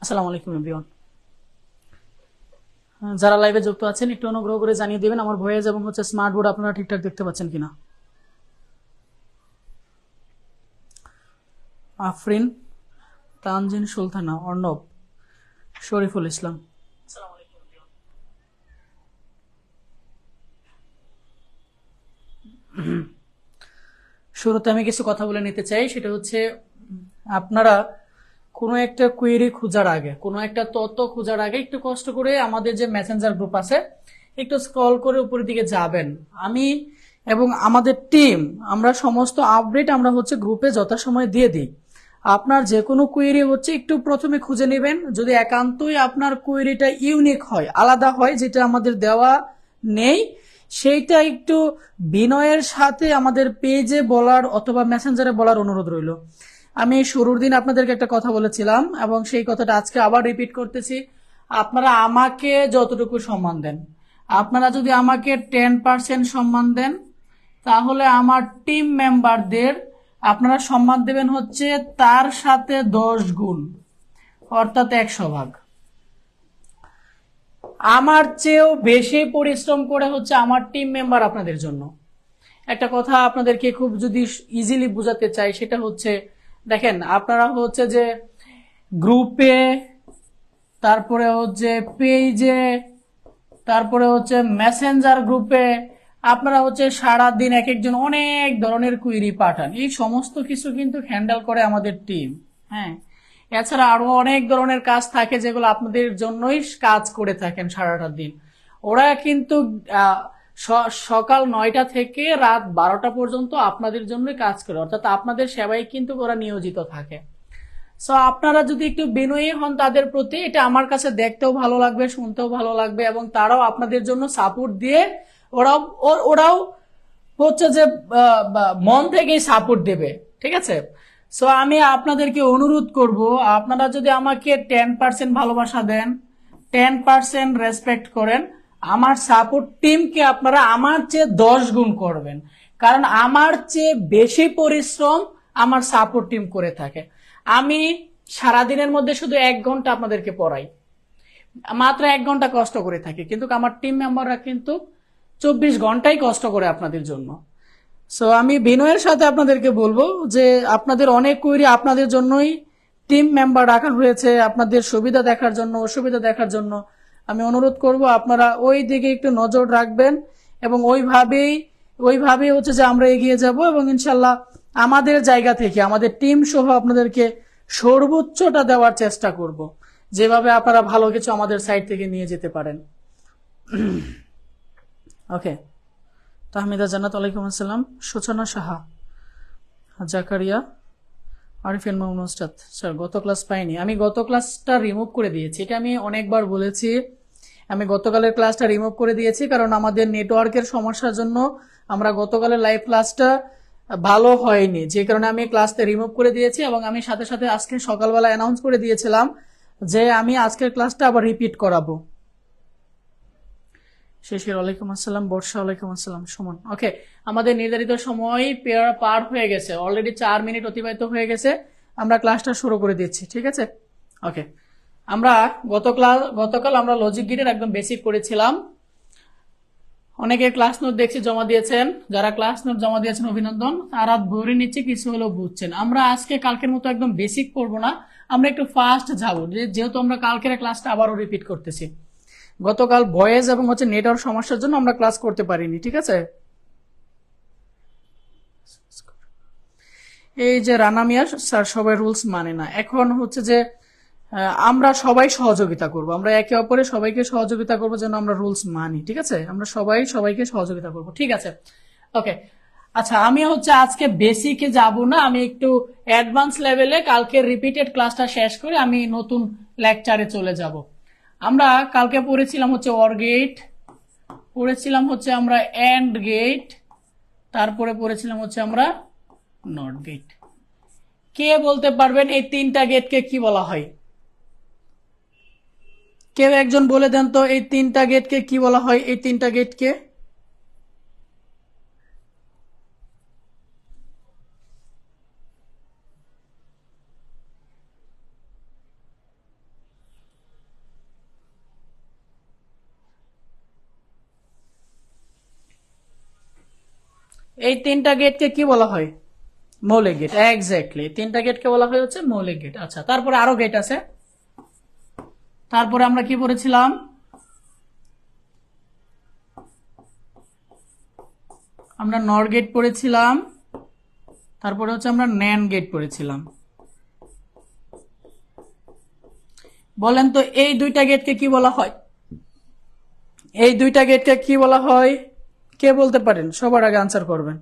আসসালামু আলাইকুম এভরিওয়ান। যারা লাইভে যুক্ত আছেন একটু অনুগ্রহ করে জানিয়ে দিবেন আমার ভয়েস এবং স্মার্ট বোর্ড আপনারা ঠিকঠাক দেখতে পাচ্ছেন কিনা। আফরিন, তানজিন সুলতানা, অর্ণব, শরীফুল ইসলাম। শুরুতে আমি কিছু কথা বলে নিতে চাই, সেটা হচ্ছে আপনারা কোনো একটা কোয়েরি খোঁজার আগে, কোনো একটা তথ্য খোঁজার আগে একটু কষ্ট করে আমাদের যে মেসেঞ্জার গ্রুপ আছে একটু স্ক্রল করে উপরের দিকে যাবেন। আমি এবং আমাদের টিম আমরা সমস্ত আপডেট আমরা গ্রুপে যথাসময়ে দিয়ে দিই। আপনার যে কোনো কোয়েরি একটু প্রথমে খুঁজে নেবেন, যদি একান্তই আপনার কোয়েরিটা ইউনিক হয়, আলাদা হয়, যেটা আমাদের দেওয়া নেই, সেইটা একটু বিনয়ের সাথে আমাদের পেজে বলার অথবা মেসেঞ্জারে বলার অনুরোধ রইল। আমি শুরুর দিন আপনাদেরকে একটা কথা বলেছিলাম এবং সেই কথাটা আজকে আবার রিপিট করতেছি। আপনারা আমাকে যতটুকু সম্মান দেন, আপনারা যদি আমাকে 10% সম্মান দেন, তাহলে আমার টিম মেম্বারদের আপনারা সম্মান দেবেন তার সাথে 10 গুণ, অর্থাৎ 100 ভাগ। আমার চেয়েও বেশি পরিশ্রম করে আমার টিম মেম্বার আপনাদের জন্য। একটা কথা আপনাদেরকে খুব যদি ইজিলি বোঝাতে চাই, সেটা দেখেন, আপনারা যে গ্রুপে, তারপরে পেজে, তারপরে মেসেঞ্জার গ্রুপে আপনারা সারাদিন এক একজন অনেক ধরনের কুইরি পাঠান। এই সমস্ত কিছু কিন্তু হ্যান্ডেল করে আমাদের টিম। হ্যাঁ, এছাড়া আরো অনেক ধরনের কাজ থাকে যেগুলো আপনাদের জন্যই কাজ করে থাকেন সারাটা দিন। ওরা কিন্তু সকাল 9টা থেকে রাত 12টা পর্যন্ত আপনাদের জন্যই কাজ করে, অর্থাৎ আপনাদের সেবায় কিন্তু ওরা নিয়োজিত থাকে। সো আপনারা যদি একটু বিনয়ী হন তাদের প্রতি, এটা আমার কাছে দেখতেও ভালো লাগবে, শুনতেও ভালো লাগবে, এবং তারাও আপনাদের জন্য সাপোর্ট দিয়ে ওরাও ওরাও যে মন থেকেই সাপোর্ট দেবে। ঠিক আছে? সো আমি আপনাদেরকে অনুরোধ করব, আপনারা যদি আমাকে 10% ভালোবাসা দেন, 10% রেসপেক্ট করেন, আমার সাপোর্ট টিমকে আপনারা আমার চেয়ে 10 গুণ করবেন। কারণ আমার চেয়ে বেশি পরিশ্রম আমার সাপোর্ট টিম করে থাকে। আমি সারাদিনের মধ্যে শুধু 1 ঘন্টা আপনাদেরকে পড়াই, মাত্র 1 ঘন্টা কষ্ট করে থাকি, কিন্তু আমার টিম মেম্বাররা কিন্তু 24 ঘন্টাই কষ্ট করে আপনাদের জন্য। সো আমি বিনয়ের সাথে আপনাদেরকে বলবো যে আপনাদের অনেক কোয়েরি আপনাদের জন্যই টিম মেম্বার রাখা হয়েছে, আপনাদের সুবিধা দেখার জন্য, অসুবিধা দেখার জন্য। আমি অনুরোধ করব আপনারা ওই দিকে একটু নজর রাখবেন এবং ওইভাবেই যে আমরা এগিয়ে যাব, এবং ইনশাল্লাহ আমাদের জায়গা থেকে আমাদের টিম সহ আপনাদেরকে সর্বোচ্চটা দেওয়ার চেষ্টা করব, যেভাবে আপনারা ভালো কিছু আমাদের সাইড থেকে নিয়ে যেতে পারেন। ওকে, তাহমিদা জান্নাত, ওয়ালাইকুম আসসালাম। সূচনা সাহা, জাকারিয়া, আরিফিন মাহমুদ উস্তাদ। স্যার, গত ক্লাস পাইনি। আমি গত ক্লাসটা রিমুভ করে দিয়েছি, এটা আমি অনেকবার বলেছি। আমি গতকালের ক্লাসটা রিমুভ করে দিয়েছি কারণ আমাদের নেটওয়ার্কের সমস্যার জন্য আমরা গতকালের লাইভ ক্লাসটা ভালো হয়নি, যে কারণে আমি ক্লাসটা রিমুভ করে দিয়েছি। এবং আমি সাথে সাথে আজকে সকালবেলা অ্যানাউন্স করে দিয়েছিলাম যে আমি আজকের ক্লাসটা আবার রিপিট করাবো। শেষের ওয়ালাইকুম আসসালাম, বর্ষা ওয়ালাইকুম আসসালাম, সুমন। ওকে, আমাদের নির্ধারিত সময় পার হয়ে গেছে, অলরেডি 4 মিনিট অতিবাহিত হয়ে গেছে। আমরা ক্লাসটা শুরু করে দিচ্ছি, ঠিক আছে? ওকে, আমরা গতকাল আমরা লজিক গেটের একদম বেসিক করেছিলাম। অনেকে ক্লাস নোট দেখছি জমা দিয়েছেন, যারা ক্লাস নোট জমা দিয়েছেন অভিনন্দন। তারা ধরে নিচ্ছে কিছু হলেও বুঝছেন। আমরা আজকে কালকের মতো একদম বেসিক পড়বো না, আমরা একটু ফাস্ট যাবো, যেহেতু আমরা কালকের ক্লাসটা আবারও রিপিট করতেছি। গতকাল ভয়েস এবং নেটওয়ার্ক সমস্যার জন্য আমরা ক্লাস করতে পারিনি, ঠিক আছে? এই যে রানা মিয়া স্যার, সবাই রুলস মানে না। এখন যে আমরা সবাই সহযোগিতা করব, আমরা একে অপরে সবাইকে সহযোগিতা করব যেন আমরা রুলস মানি, ঠিক আছে? আমরা সবাইকে সহযোগিতা করব, ঠিক আছে? ওকে, আচ্ছা, আমি আজকে বেসিকে যাব না, আমি একটু অ্যাডভান্স লেভেলে কালকে রিপিটেড ক্লাসটা শেষ করে আমি নতুন লেকচারে চলে যাব। আমরা কালকে পড়েছিলাম অর গেট, পড়েছিলাম আমরা এন্ড গেট, তারপরে পড়েছিলাম আমরা নট গেট। কে বলতে পারবেন এই 3টা গেটকে কি বলা হয়? কেউ একজন বলে দেন তো, এই 3টা গেটকে কি বলা হয়? এই 3টা গেটকে এই তিনটা গেটকে কি বলা হয়? মৌলিক গেট। এক্স্যাক্টলি, তিনটা গেটকে বলা হয় হচ্ছে মৌলিক গেট। আচ্ছা, তারপরে আরো গেট আছে। তারপরে আমরা কি পড়েছিলাম? আমরা নর গেট পড়েছিলাম, তারপরে হচ্ছে আমরা ন্যান গেট পড়েছিলাম। বলেন তো এই দুইটা গেটকে কি বলা হয়? এই দুইটা গেটকে কি বলা হয়? কে বলতে পারেন? সবার আগে আনসার করবেন।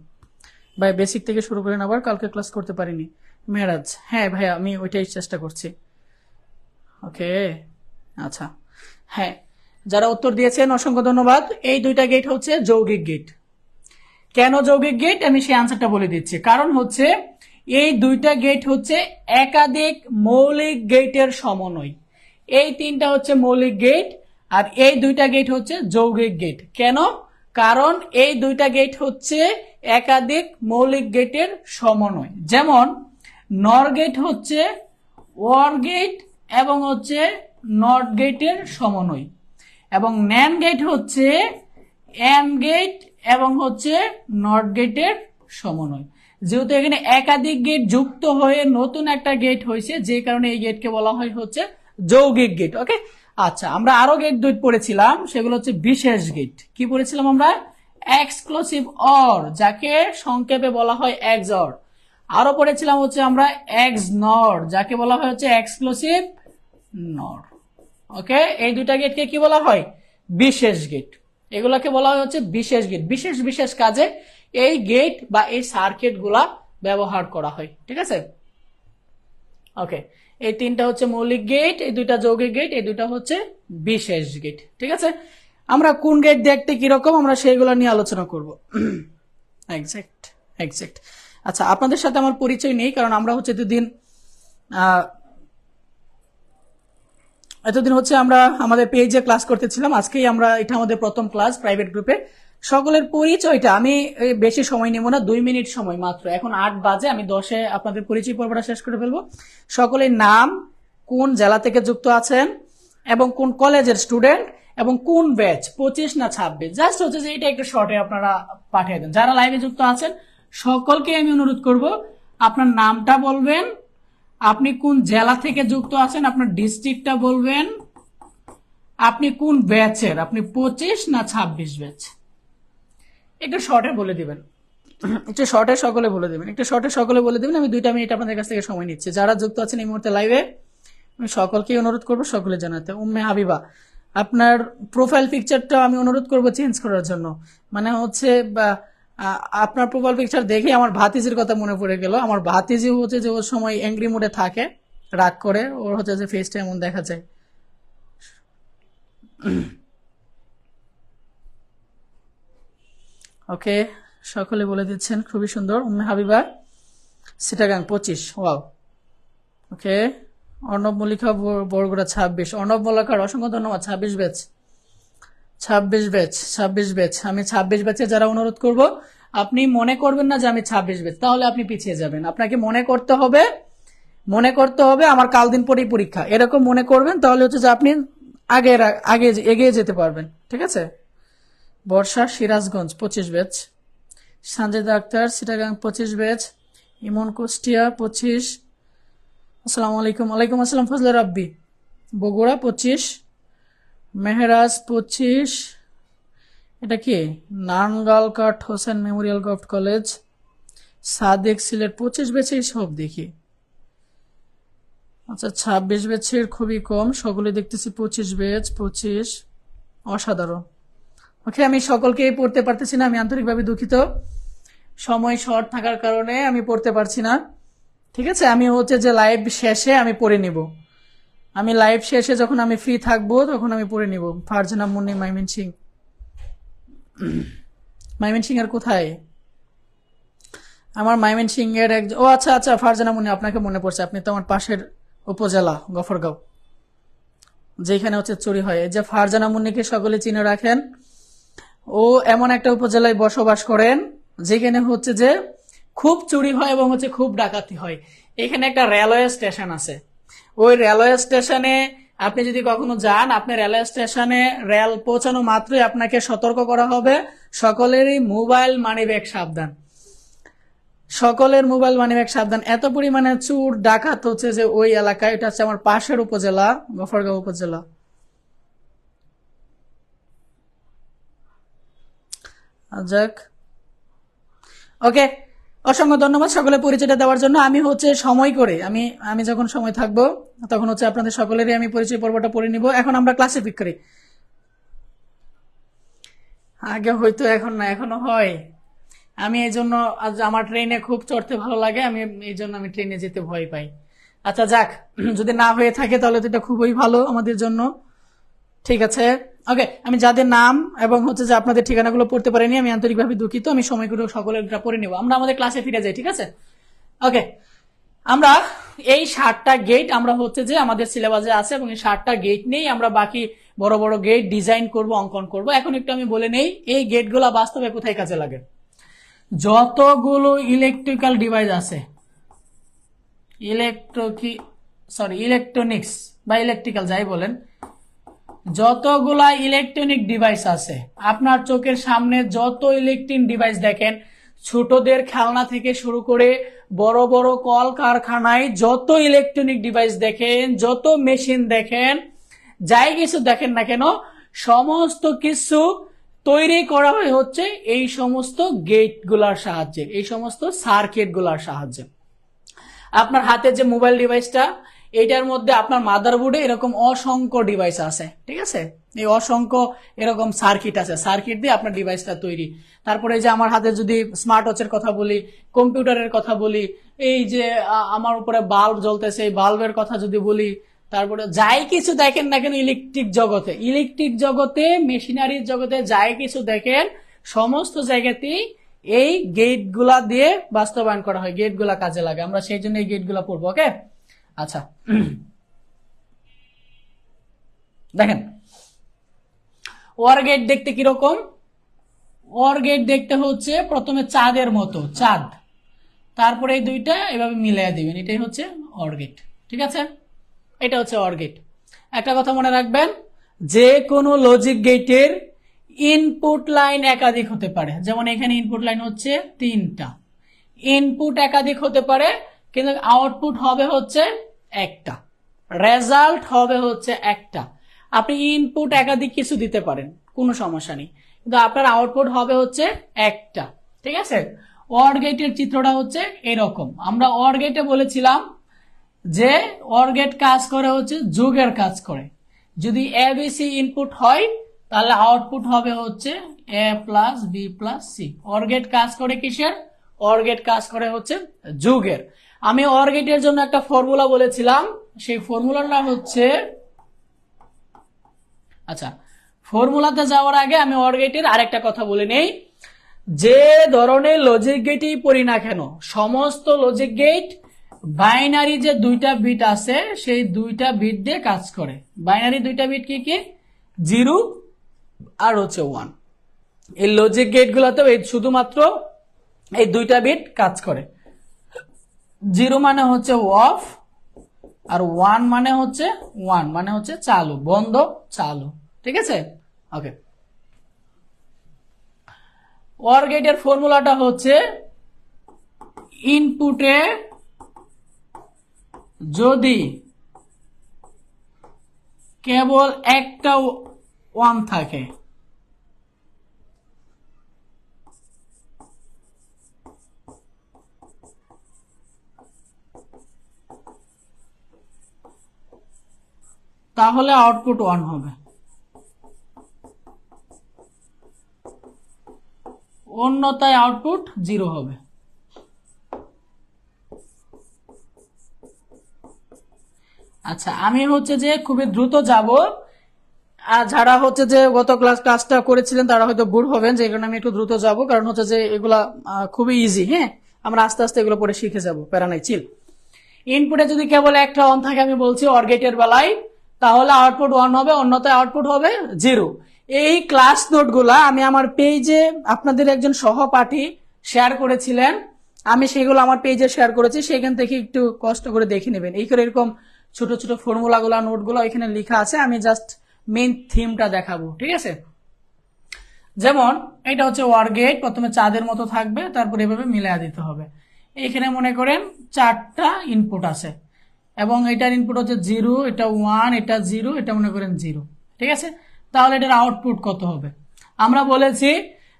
ভাই বেসিক থেকে শুরু করেন, আবার কালকে ক্লাস করতে পারিনি। মেরাজ, হ্যাঁ ভাইয়া আমি ওইটাই চেষ্টা করছি। ওকে, আচ্ছা, হ্যাঁ, যারা উত্তর দিয়েছেন অসংখ্য ধন্যবাদ। এই দুইটা গেট হচ্ছে যৌগিক গেট। কেন যৌগিক গেট আমি সেই আনসারটা বলে দিচ্ছি। কারণ হচ্ছে এই দুইটা গেট হচ্ছে একাধিক মৌলিক গেটের সমন্বয়। এই তিনটা হচ্ছে মৌলিক গেট, আর এই দুইটা গেট হচ্ছে যৌগিক গেট। কেন? কারণ এই দুইটা গেট হচ্ছে একাধিক মৌলিক গেটের সমন্বয়। যেমন নর গেট হচ্ছে ওর গেট এবং হচ্ছে নট গেটের সমন্বয়, এবং ন্যান গেট হচ্ছে এন্ড গেট এবং হচ্ছে নট গেটের সমন্বয়। যেহেতু এখানে একাধিক গেট যুক্ত হয়ে নতুন একটা গেট হয়েছে, যে কারণে এই গেটকে বলা হয় হচ্ছে যৌগিক গেট। ওকে, আচ্ছা, আমরা আরো গেট দুই পড়েছিলাম, সেগুলো হচ্ছে বিশেষ গেট। কি পড়েছিলাম আমরা? এক্সক্লুসিভ অর, যাকে সংক্ষেপে বলা হয় এক্সঅর। আরো পড়েছিলাম হচ্ছে আমরা এক্স নর, যাকে বলা হয় হচ্ছে এক্সক্লুসিভ নর। ওকে, এই দুইটা গেটকে কি বলা হয়? বিশেষ গেট। এগুলাকে বলা হয় হচ্ছে বিশেষ গেট। বিশেষ বিশেষ কাজে এই গেট বা এই সার্কিট গুলা ব্যবহার করা হয়। ঠিক আছে, ওকে, এই তিনটা হচ্ছে মৌলিক গেট, এই দুইটা যৌগিক গেট, এই দুইটা হচ্ছে বিশেষ গেট। ঠিক আছে, আমরা কোন গেট দেখতে কিরকম আমরা সেইগুলো নিয়ে আলোচনা করব। Exact, exact. আচ্ছা, আপনাদের সাথে আমার পরিচয় নেই, কারণ আমরা হচ্ছে এতদিন হচ্ছে আমরা আমাদের পেজে ক্লাস করতেছিলাম। আজকেই আমরা, এটা আমাদের প্রথম ক্লাস প্রাইভেট গ্রুপে। সকলের পরিচয়টা আমি বেশি সময় নেব না, 2 মিনিট সময় মাত্র। এখন 8 বাজে, আমি 10-এ আপনাদের পরিচয় পর্বটা শেষ করে ফেলবো। সকলের নাম, কোন জেলা থেকে যুক্ত আছেন, এবং কোন কলেজের স্টুডেন্ট, এবং কোন ব্যাচ, 25 না 26, জাস্ট হচ্ছে যে এটা একটু শর্টে আপনারা পাঠিয়ে দেন। যারা লাইভে যুক্ত আছেন সকলকে আমি অনুরোধ করব, আপনার নামটা বলবেন, আপনি কোন জেলা থেকে যুক্ত আছেন, আপনার ডিস্ট্রিক্টটা বলবেন, আপনি কোন ব্যাচের, আপনি 25 না 26 ব্যাচ, একটু শর্টে বলে দিবেন। একটু শর্টে সকলে বলে দিবেন, একটু শর্টে সকলে বলে দিবেন। আমি 2 মিনিট আপনাদের কাছ থেকে সময় নিচ্ছি। যারা যুক্ত আছেন এই মুহূর্তে লাইভে, আমি সকলকে অনুরোধ করবো সকলে জানাতে। উম্মে হাবিবা, আপনার প্রোফাইল পিকচারটা আমি অনুরোধ করবো চেঞ্জ করার জন্য। মানে হচ্ছে আপনার প্রোফাইল পিকচার দেখে আমার ভাতিজির কথা মনে পড়ে গেল। আমার ভাতিজি হচ্ছে যে ওর সময় অ্যাংরি মুডে থাকে, রাগ করে, ওর হচ্ছে যে ফেসটা এমন দেখা যায়। ওকে, সকলে বলে দিচ্ছেন, খুবই সুন্দর। উম্মে হাবিবা, সিটাগাং 25, ওয়াও। ওকে, অর্ণব মল্লিকা বরগুড়া 26, অর্ণব মল্লিকার অসংখ্য ধন্যবাদ। 26 ব্যাচ, 26 ব্যাচ, 26 ব্যাচ। আমি 26 ব্যাচে যারা অনুরোধ করব, আপনি মনে করবেন না যে আমি 26 ব্যাচ, তাহলে আপনি পিছিয়ে যাবেন। আপনাকে মনে করতে হবে, মনে করতে হবে আমার কাল দিন পরেই পরীক্ষা, এরকম মনে করবেন, তাহলে হচ্ছে যে আপনি আগে আগে এগিয়ে যেতে পারবেন। ঠিক আছে, বর্ষা সিরাজগঞ্জ 25 ব্যাচ, সানজিদা আক্তার সিটাগাং 25 ব্যাচ, ইমন কুষ্টিয়া 25, আসসালামু আলাইকুম। ওয়ালাইকুম আসসালাম। ফজলে রাব্বি বগুড়া 25, মেহরাজ 25, এটা কি Nangalkot Hossain memorial government college, Sadek Sylhet 25 ব্যাচেই সব দেখি। আচ্ছা, 26 ব্যাচের খুবই কম, সকলে দেখতেছি 25 ব্যাচ, 25, অসাধারণ। ওকে, আমি সকলকে পড়তে পারতেছি না, আমি আন্তরিকভাবে দুঃখিত, সময় শর্ট থাকার কারণে আমি পড়তে পারছি না। ঠিক আছে, আমি হচ্ছে যে লাইভ শেষে আমি পড়ে নিব, আমি লাইভ শেষে যখন আমি ফ্রি থাকবো তখন আমি পড়ে নিব। ফারজানা মুন্নি ময়মনসিং, ময়মনসিং এর কোথায়? আমার ময়মনসিং এর ও আচ্ছা আচ্ছা, ফারজানা মুন্নি, আপনাকে মনে পড়ছে, আপনি তো আমার পাশের উপজেলা গফরগাঁও, যেখানে হচ্ছে চুরি হয়। এই যে ফারজানা মুন্নিকে সকলে চিনে রাখেন, ও এমন একটা উপজেলায় বসবাস করেন যেখানে হচ্ছে যে খুব চুরি হয় এবং হচ্ছে খুব ডাকাতি হয়। এখানে একটা রেলওয়ে স্টেশন আছে, ওই রেলওয়ে স্টেশনে আপনি যদি কখনো যান, আপনি রেলওয়ে স্টেশনে রেল পৌঁছানো মাত্রই আপনাকে সতর্ক করা হবে, সকলেরই মোবাইল মানি ব্যাগ সাবধান। সকলের মোবাইল মানিব্যাগ সাবধান, এত পরিমাণে চুর ডাকাত হচ্ছে যে ওই এলাকায়। এটা হচ্ছে আমার পাশের উপজেলা, গফরগাঁও উপজেলা। যাক, ওকে, অসংখ্য ধন্যবাদ সকলের পরিচয়টা দেওয়ার জন্য। আমি হচ্ছে সময় করে আমি যখন সময় থাকবো তখন হচ্ছে আপনাদের সকলেরই আমি পরিচয় পর্বটা পড়ে নিব। এখন আমরা ক্লাসে পিক করি। আগে হয়তো, এখন না, এখনো হয়। আমি এই জন্য আজ আমার ট্রেনে খুব চড়তে ভালো লাগে, আমি এই জন্য আমি ট্রেনে যেতে ভয় পাই। আচ্ছা যাক, যদি না হয়ে থাকে তাহলে তো এটা খুবই ভালো আমাদের জন্য। ঠিক আছে, ওকে। আমি যাদের নাম এবং হচ্ছে যে আপনাদের ঠিকানাগুলো পড়তে পারিনি, আমি আন্তরিকভাবে দুঃখিত। আমি সময় করে সকলের পড়ে নেব। আমরা আমাদের ক্লাসে ফিরে যাই, ঠিক আছে? ওকে, আমরা এই 7টা গেট আমরা হচ্ছে যে আমাদের সিলেবাসে আছে এবং এই 7টা গেট নিয়েই আমরা বাকি বড় বড় গেট ডিজাইন করব, অঙ্কন করব। এখন একটু আমি বলে নেই এই গেটগুলো বাস্তবে কোথায় কাজে লাগে। যতগুলো ইলেকট্রিক্যাল ডিভাইস আছে, ইলেকট্রনিক্স বা ইলেকট্রিক্যাল যাই বলেন, যতগুলা ইলেকট্রনিক ডিভাইস আছে, আপনার চোখের সামনে যত ইলেকট্রিক ডিভাইস দেখেন, ছোটদের খেলনা থেকে শুরু করে বড় বড় কল কারখানায় যত ইলেকট্রনিক ডিভাইস দেখেন, যত মেশিন দেখেন, যাই কিছু দেখেন না কেন, সমস্ত কিছু তৈরি করা হয় হচ্ছে এই সমস্ত গেটগুলোর সাহায্যে, এই সমস্ত সার্কিটগুলোর সাহায্যে। আপনার হাতে যে মোবাইল ডিভাইসটা, এটার মধ্যে আপনার মাদারবোর্ডে এরকম অসংখ্য ডিভাইস আছে, ঠিক আছে? এই অসংখ্য এরকম সার্কিট আছে, সার্কিট দিয়ে আপনার ডিভাইসটা তৈরি। তারপরে যে আমার হাতে যদি স্মার্ট ওয়াচের কথা বলি, কম্পিউটারের কথা বলি, এই যে আমার উপরে বাল্ব জ্বলতেছে, এই বাল্বের কথা যদি বলি, তারপরে যাই কিছু দেখেন না কেন ইলেকট্রিক জগতে মেশিনারির জগতে যাই কিছু দেখেন, সমস্ত জায়গাতেই এই গেট গুলা দিয়ে বাস্তবায়ন করা হয়, গেট গুলা কাজে লাগে। আমরা সেই জন্য এই গেট গুলা পড়বো, ওকে? আচ্ছা, দেখেন ওয়ার গেট দেখতে কিরকম। ওয়ার গেট দেখতে হচ্ছে প্রথমে চাঁদের মতো, চাঁদ, তারপরে এই দুইটা এভাবে মিলাই দিবেন, এটাই হচ্ছে ওয়ার গেট, ঠিক আছে? এটা হচ্ছে ওয়ার গেট। একটা কথা মনে রাখবেন, যে কোনো লজিক গেটের ইনপুট লাইন একাধিক হতে পারে। যেমন এখানে ইনপুট লাইন হচ্ছে 3টা, ইনপুট একাধিক হতে পারে, কিন্তু আউটপুট হবে হচ্ছে একটা, রেজাল্ট হবে হচ্ছে একটা। আপনি ইনপুট একাধিক কিছু দিতে পারেন, কোনো সমস্যা নেই, কিন্তু আপনার আউটপুট হবে হচ্ছে একটা, ঠিক আছে? ওয়ার গেটের চিত্রটা হচ্ছে এরকম। আমরা ওয়ার গেটে বলেছিলাম যে ওয়ার গেট কাজ করে হচ্ছে যোগের কাজ করে। যদি এবিসি ইনপুট হয় তাহলে আউটপুট হবে হচ্ছে A plus B plus C. Or gate কাজ করে কিসের? ওয়ার গেট কাজ করে হচ্ছে যোগের। আমি ওয়ার গেটের জন্য একটা ফর্মুলা বলেছিলাম, সেই ফর্মুলাটা হচ্ছে, আচ্ছা ফর্মুলাতে যাওয়ার আগে আমি ওয়ার গেটের আরেকটা কথা বলে নেই। যে ধরনের লজিক গেটই পড়ি না কেন, সমস্ত লজিক গেট বাইনারি যে 2টা বিট আছে সেই 2টা বিট দিয়ে কাজ করে। বাইনারি 2টা বিট কি কি? 0 আর হচ্ছে 1। এই লজিক গেট গুলোতে শুধুমাত্র এই 2টা বিট কাজ করে। 0 মানে হচ্ছে অফ, আর 1 মানে হচ্ছে চালু, বন্ধ চালু, ঠিক আছে? ওকে, ওয়ার গেটের ফর্মুলাটা হচ্ছে ইনপুটে যদি কেবল একটা 1 থাকে, তাহলে আউটপুট 1 হবে, অন্যথায় আউটপুট 0 হবে। আচ্ছা, আমি হচ্ছে যে খুবই দ্রুত যাব, আর যারা হচ্ছে যে গত ক্লাসটা করেছিলেন তারা হয়তো বোর হবেন, যে কারণে আমি একটু দ্রুত যাব, কারণ হচ্ছে যে এগুলা খুবই ইজি। হ্যাঁ, আমরা আস্তে আস্তে এগুলো পরে শিখে যাব, প্যারা নাই, চিল। ইনপুটে যদি কেবল একটা 1 থাকে, আমি বলছি অর গেটের বেলায়, তাহলে আউটপুট 1 হবে, অন্যথায় আউটপুট হবে 0। এই ক্লাস নোটগুলা আমি আমার পেজে আপনাদের একজন সহপাঠী শেয়ার করেছিলেন, আমি সেগুলো আমার পেজে শেয়ার করেছি, সেখান থেকে একটু কষ্ট করে দেখে নেবেন। এই করে এরকম ছোট ছোট ফর্মুলাগুলা নোটগুলো এখানে লেখা আছে, আমি জাস্ট মেইন থিমটা দেখাবো, ঠিক আছে? যেমন এটা হচ্ছে ওয়ার গেট, প্রথমে চাঁদের মতো থাকবে, তারপর এভাবে মিলাইয়া দিতে হবে। এখানে মনে করেন 4টা ইনপুট আছে এবং এটার ইনপুট হচ্ছে 0, এটা 1, এটা 0, এটা মনে করেন 0। ঠিক আছে, তাহলে এটার আউটপুট কত হবে? আমরা বলেছি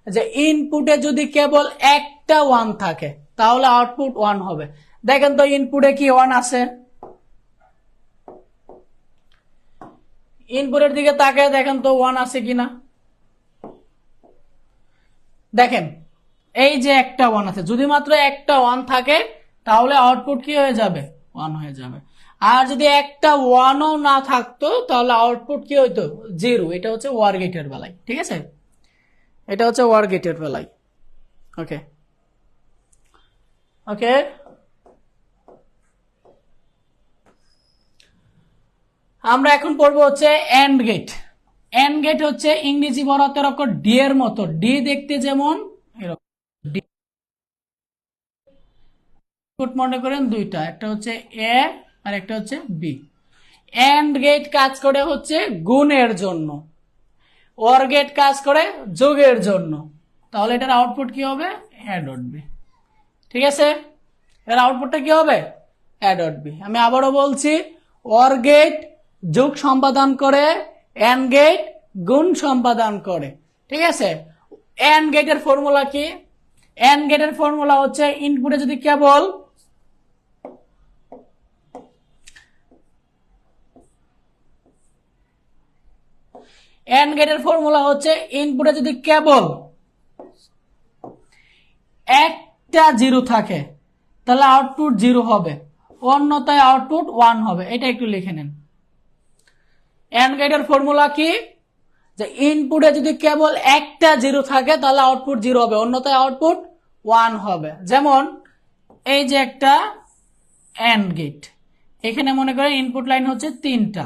যে ইনপুটে যদি কেবল একটা 1 থাকে তাহলে আউটপুট 1 হবে। দেখেন তো ইনপুটে কি 1 আছে? ইনপুটের দিকে তাকায় দেখেন তো 1 আছে কিনা। দেখেন এই যে একটা 1 আছে, যদি মাত্র একটা 1 থাকে তাহলে আউটপুট কি হয়ে যাবে? 1 হয়ে যাবে। আর যদি একটা 1ও না থাকতো তাহলে আউটপুট কি হইতো? 0। এটা হচ্ছে ওয়ার গেটের বেলায়। ঠিক আছে, এটা হচ্ছে ওয়ার গেটের বেলায়। ওকে ওকে, আমরা এখন পড়বো হচ্ছে এন্ড গেট। এন্ড গেট হচ্ছে ইংরেজি বড় হাতের অক্ষর ডি এর মতো, ডি দেখতে যেমন এরকম। ইনপুট মনে করেন দুইটা, একটা হচ্ছে এ আর একটা হচ্ছে বি। এন্ড গেট কাজ করে হচ্ছে গুণের জন্য, ওর গেট কাজ করে যোগের জন্য। তাহলে এটার আউটপুট কি হবে? A dot B. ঠিক আছে, এর আউটপুটটা কি হবে? A dot B. আমি আবারও বলছি, ওর গেট যোগ সম্পাদন করে, এন্ড গেট গুণ সম্পাদন করে। ঠিক আছে, এন্ড গেটের ফর্মুলা কি? এন্ড গেটের ফর্মুলা হচ্ছে ইনপুটে যদি কেবল এন্ড গেটের ফর্মুলা হচ্ছে ইনপুটে যদি কেবল একটা 0 থাকে তাহলে আউটপুট 0 হবে, অন্যথায় আউটপুট 1 হবে। এটা একটু লিখে নেন। এন্ড গেটের ফর্মুলা কি? যে ইনপুটে যদি কেবল একটা 0 থাকে তাহলে আউটপুট 0 হবে, অন্যথায় আউটপুট 1 হবে। যেমন এই যে একটা এন্ড গেট, এখানে মনে করেন ইনপুট লাইন হচ্ছে 3টা।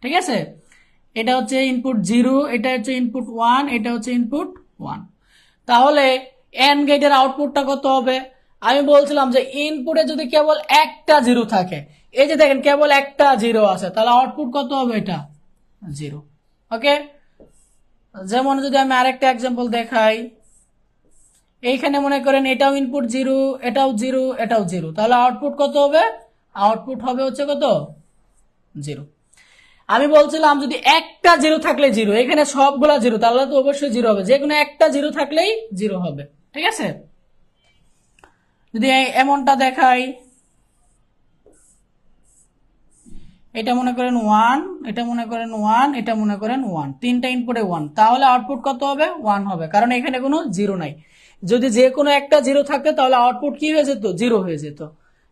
ঠিক আছে, এটা হচ্ছে ইনপুট 0, এটা হচ্ছে ইনপুট 1, এটা হচ্ছে ইনপুট 1। তাহলে এন্ড গেটের আউটপুটটা কত হবে? আমি বলছিলাম যে ইনপুটে যদি কেবল একটা 0 থাকে, এই যে দেখেন কেবল একটা 0 আছে, তাহলে আউটপুট কত হবে? এটা 0। ওকে, যেমন যদি আমি আরেকটা এক্সাম্পল দেখাই, এইখানে মনে করেন এটাও ইনপুট 0, এটাও 0, এটাও 0, তাহলে আউটপুট কত হবে? আউটপুট হবে হচ্ছে কত? 0। আমি বলছিলাম যদি একটা 0 থাকলে 0, এখানে সবগুলা 0, তাহলে তো অবশ্যই 0 হবে, যে কোনো একটা 0 থাকলেই 0 হবে। ঠিক আছে, যদি এমনটা দেখাই, এটা মনে করেন 1, এটা মনে করেন 1, এটা মনে করেন 1, 3টা ইনপুটে 1, তাহলে আউটপুট কত হবে? 1 হবে, কারণ এখানে কোনো 0 নাই। যদি যে কোনো একটা 0 থাকতো তাহলে আউটপুট কি হয়ে যেত? 0 হয়ে যেত।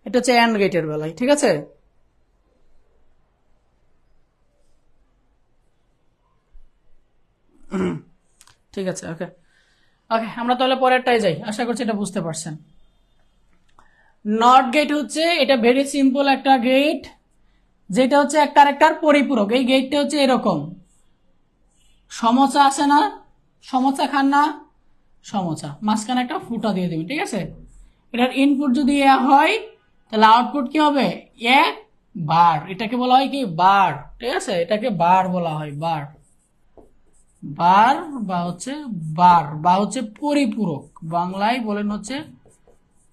এটা হচ্ছে এন্ড গেটের বেলায়। ঠিক আছে, ঠিক আছে। ওকে ওকে, আমরা তাহলে পরেরটাই যাই। আশা করছি এটা বুঝতে পারছেন। নট গেট হচ্ছে এটা ভেরি সিম্পল একটা গেট, যেটা হচ্ছে একটা আরেকটার পরিপূরক। এই গেটটা হচ্ছে এরকম, সমোসা আছে না, সমোসা খান না, সমোসা, মাঝখানে একটা ফুটা দিয়ে দিবেন। ঠিক আছে, এটার ইনপুট যদি এ হয় তাহলে আউটপুট কি হবে? এ বার। এটাকে বলা হয় কি? বার। ঠিক আছে, এটাকে বার বলা হয়, বার। বার বা হচ্ছে বার বা হচ্ছে পরিপূরক, বাংলায় বলেন হচ্ছে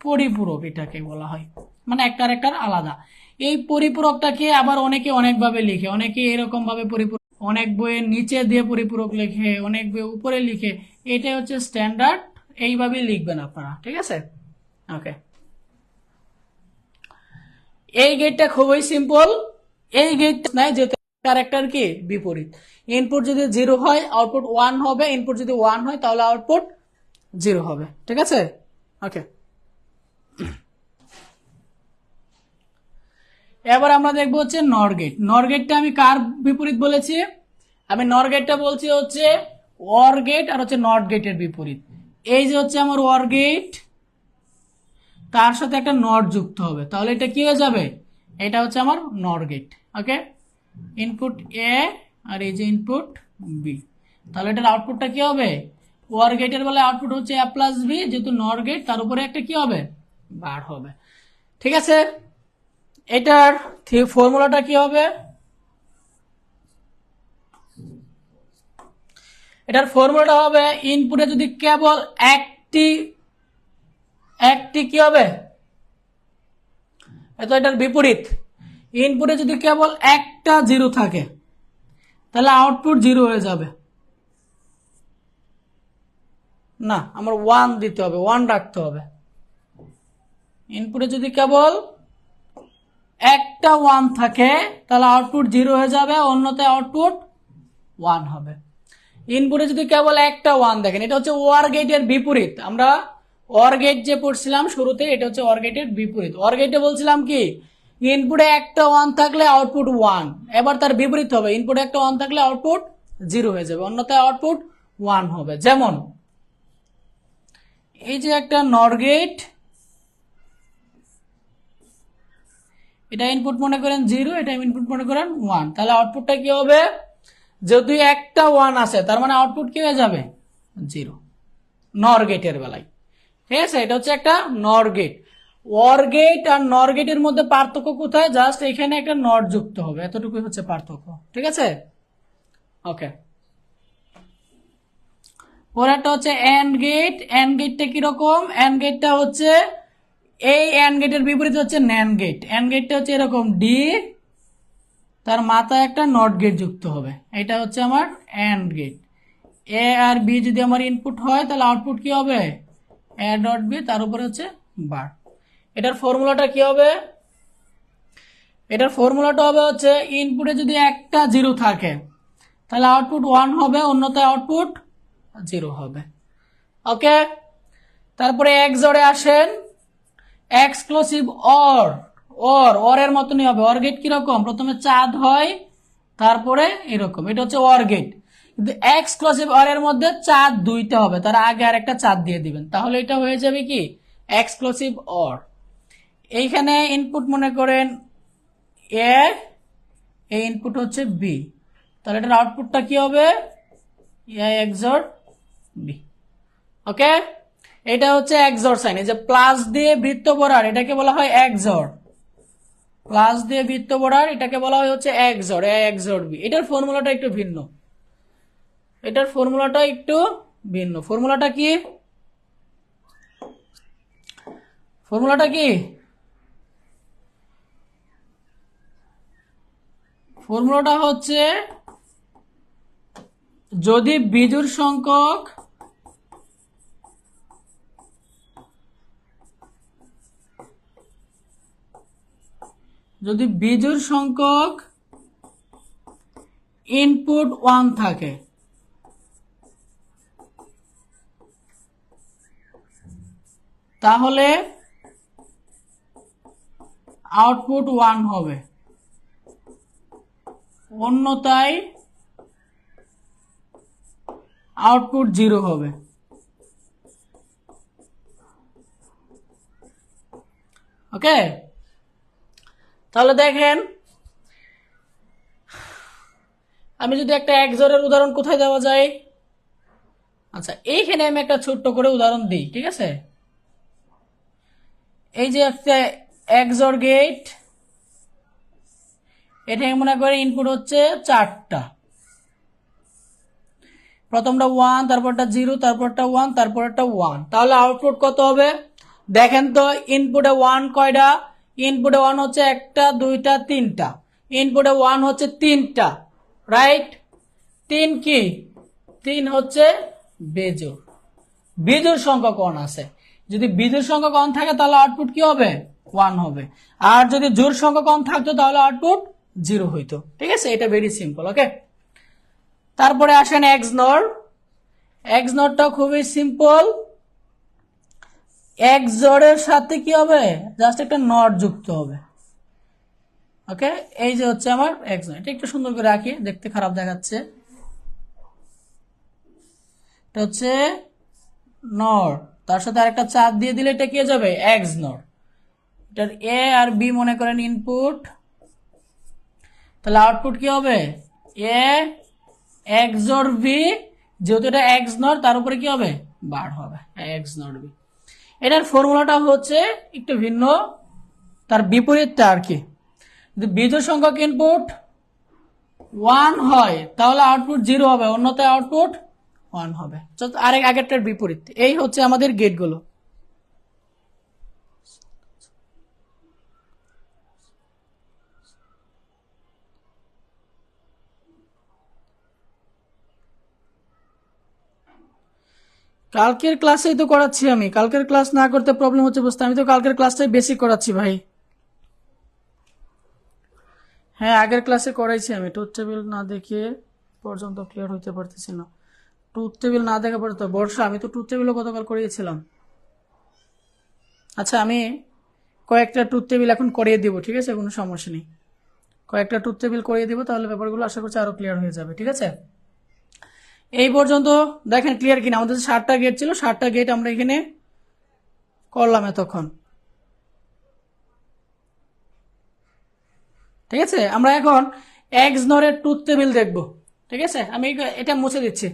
পরিপূরক, এটাকে বলা হয়। মানে একটা আরেকটার আলাদা। এই পরিপূরকটাকে আবার অনেকে অনেকভাবে লিখে, অনেকে এরকম ভাবে পরিপূরক, অনেক বইয়ের নিচে দিয়ে পরিপূরক লিখে, অনেক বই উপরে লিখে। এটাই হচ্ছে স্ট্যান্ডার্ড, এইভাবেই লিখবেন আপনারা। ঠিক আছে, ওকে। এই গেটটা খুবই সিম্পল। এই গেটটা নাই যে ক্যারেক্টার কি বিপরীত। ইনপুট যদি 0 হয় আউটপুট 1 হবে, ইনপুট যদি 1 হয় তাহলে আউটপুট 0 হবে। ঠিক আছে, ওকে। এবার আমরা দেখবো হচ্ছে নর গেট। নর গেটটা আমি কার বিপরীত বলেছি? আমি নর গেটটা বলছি হচ্ছে ওর গেট আর হচ্ছে নট গেটের বিপরীত। এই যে হচ্ছে আমার ওর গেট, তার সাথে একটা নট যুক্ত হবে, তাহলে এটা কি হয়ে যাবে? এটা হচ্ছে আমার নর গেট। ওকে, ইনপুট এ আর এই যে ইনপুট বি, তাহলে এটার আউটপুটটা কি হবে? ওর গেটের বেলায় আউটপুট হচ্ছে এ প্লাস বি, যেহেতু নর গেট তার উপরে একটা কি হবে? বার হবে। ঠিক আছে, এটার ফর্মুলাটা কি হবে? এটার ফর্মুলাটা হবে ইনপুটে যদি কেবল একটি কি হবে? তো এটার বিপরীত, ইনপুটে যদি কেবল একটা জিরো থাকে তাহলে আউটপুট জিরো হয়ে যাবে। না, আমার 1 দিতে হবে, 1 রাখতে হবে। ইনপুটে যদি কেবল একটা 1 থাকে তাহলে আউটপুট জিরো হয়ে যাবে, অন্যথায় আউটপুট 1 হবে। ইনপুটে যদি কেবল একটা 1 দেখেন, এটা হচ্ছে ওয়ার গেটের বিপরীত। আমরা ওয়ার গেট যে পড়ছিলাম শুরুতে, এটা হচ্ছে ওয়ার গেটের বিপরীত। ওয়ার গেটে বলছিলাম কি, ইনপুটে একটা 1 থাকলে আউটপুট 1, এবার তার বিপরীত হবে, ইনপুটে একটা 1 থাকলে আউটপুট জিরো হয়ে যাবে, অন্যথায় আউটপুট 1 হবে। যেমন এই যে একটা নর গেট, এটা ইনপুট মনে করেন 0, এটা ইনপুট মনে করেন 1, তাহলে আউটপুটটা কি হবে, যদি একটা 1 আসে তার মানে আউটপুট কি হয়ে যাবে, 0, নর গেটের বেলায়। ঠিক আছে, এটা হচ্ছে একটা নর গেট। ওয়ার গেট আর নর গেটের মধ্যে পার্থক্য কোথায়, জাস্ট এখানে একটা নট যুক্ত হবে, এতটুকুই হচ্ছে পার্থক্য। ঠিক আছে, ওকে। পরেরটা হচ্ছে এন্ড গেট। এন্ড গেটটা কিরকম, এন্ড গেটটা হচ্ছে এই এন্ড গেটের বিপরীত হচ্ছে ন্যান্ড গেট। এন্ড গেটটা হচ্ছে এরকম ডি, তার মাথায় একটা নট গেট যুক্ত হবে, এটা হচ্ছে আমার এন্ড গেট। এ আর বি যদি আমার ইনপুট হয় তাহলে আউটপুট কি হবে, এ ডট বি, তার উপরে হচ্ছে বার। এটার ফর্মুলাটা কি হবে, এটার ফর্মুলাটা হবে হচ্ছে ইনপুটে যদি একটা 0 থাকে তাহলে আউটপুট 1 হবে, অন্যথায় আউটপুট 0 হবে। ওকে, তারপরে এক্সরে আসেন, এক্সক্লুসিভ অর। অর এর মতনই হবে। অর গেট কিরকম, প্রথমে চাঁদ হয় তারপরে এরকম, এটা হচ্ছে অর গেট। কিন্তু এক্সক্লুসিভ অর এর মধ্যে চাঁদ দুইটা হবে, তার আগে আর একটা চাঁদ দিয়ে দিবেন, তাহলে এটা হয়ে যাবে কি এক্সক্লুসিভ অর। এইখানে ইনপুট মনে করেন এ, এই ইনপুট হচ্ছে বি, তাহলে এটার আউটপুটটা কি হবে, এ এক্সর বি। ওকে, এটা হচ্ছে এক্সর সাইন। এই যে প্লাস দিয়ে বৃত্ত বরার, এটাকে বলা হয় এক্সর। প্লাস দিয়ে বৃত্ত বরার, এটাকে বলা হয় হচ্ছে এক্সর, এ এক্সর বি। এটার ফর্মুলাটা একটু ভিন্ন, এটার ফর্মুলাটা একটু ভিন্ন। ফর্মুলাটা কি, ফর্মুলাটা কি, ফর্মুলাটা হচ্ছে যদি বিজোড় সংখ্যক ইনপুট 1 থাকে তাহলে আউটপুট 1 হবে, অন্যথায় আউটপুট 0 হবে। ওকে, তাহলে দেখেন, আমি যদি একটা এক্সরের উদাহরণ কোথায় দেওয়া যায়, আচ্ছা এইখানে আমি একটা ছোট্ট করে উদাহরণ দিই। ঠিক আছে, এই যে একটা এক্সর গেট, এটা মনে করে ইনপুট হচ্ছে 4টা, প্রথমটা 1, তারপরটা 0, তারপরটা 1, তারপরটা 1, তাহলে আউটপুট কত হবে দেখেন তো। ইনপুটে 1 কয়টা, ইনপুটে 1 হচ্ছে 1টা 2টা 3টা, ইনপুটে 1 হচ্ছে 3টা, রাইট। 3 কি, 3 হচ্ছে বেজোড়, বিজোড় সংখ্যা কোন আছে, যদি বিজোড় সংখ্যা কম থাকে তাহলে আউটপুট কি হবে, 1 হবে। আর যদি জোড় সংখ্যা কম থাকতো তাহলে আউটপুট 0 হইতো। ঠিক আছে, এটা ভেরি সিম্পল। ওকে, তারপরে আসেন এক্স নর। এক্স নরটা খুবই সিম্পল, এক্স জোড়ের সাথে কি হবে, জাস্ট একটা নট যুক্ত হবে। ওকে, এই যে হচ্ছে আমার এক্স নর, এটা একটু সুন্দর করে রাখি, দেখতে খারাপ দেখাচ্ছে। এটা হচ্ছে নর, তার সাথে আরেকটা চাপ দিয়ে দিলে এটা কি হয়ে যাবে, এক্স নর। এটার এ আর বি মনে করেন ইনপুট, তাহলে আউটপুট কি হবে, এ এক্স অর বি, যেহেতু এটা এক্স নর তার উপরে কি হবে, বার হবে, এক্স নট বি। এটার ফর্মুলাটা হচ্ছে একটু ভিন্ন, তার বিপরীতটা আর কি। যদি বিজোড় সংখ্যক ইনপুট 1 হয় তাহলে আউটপুট 0 হবে, অন্যথায় আউটপুট 1 হবে। আরেক আগেরটার বিপরীত। এই হচ্ছে আমাদের গেটগুলো। কালকের ক্লাসেই তো করাচ্ছি আমি, কালকের ক্লাস না করতে প্রবলেম হচ্ছে বুঝতে, আমি তো কালকের ক্লাসটাই বেসিক করাচ্ছি ভাই। হ্যাঁ আগের ক্লাসে করাইছি আমি, ট্রুথ টেবিল না দেখিয়ে পর্যন্ত ক্লিয়ার হইতে পারতেছি না। ট্রুথ টেবিল না দেখা পর্যন্ত বর্ষা, আমি তো ট্রুথ টেবিলও গতকাল করিয়েছিলাম। আচ্ছা আমি কয়েকটা ট্রুথ টেবিল এখন করিয়ে দিব, ঠিক আছে, কোনো সমস্যা নেই। কয়েকটা ট্রুথ টেবিল করিয়ে দিব, তাহলে ব্যাপারগুলো আশা করছি আরো ক্লিয়ার হয়ে যাবে, ঠিক আছে। এই পর্যন্ত দেখেন ক্লিয়ার কিনা, আমাদের 7টা গেট ছিল, 7টা গেট আমরা এখানে করলাম এতক্ষণ, ঠিক আছে। আমরা এখন XNOR এর ট্রুথ টেবিল দেখব, ঠিক আছে। আমি এটা মুছে দিচ্ছি,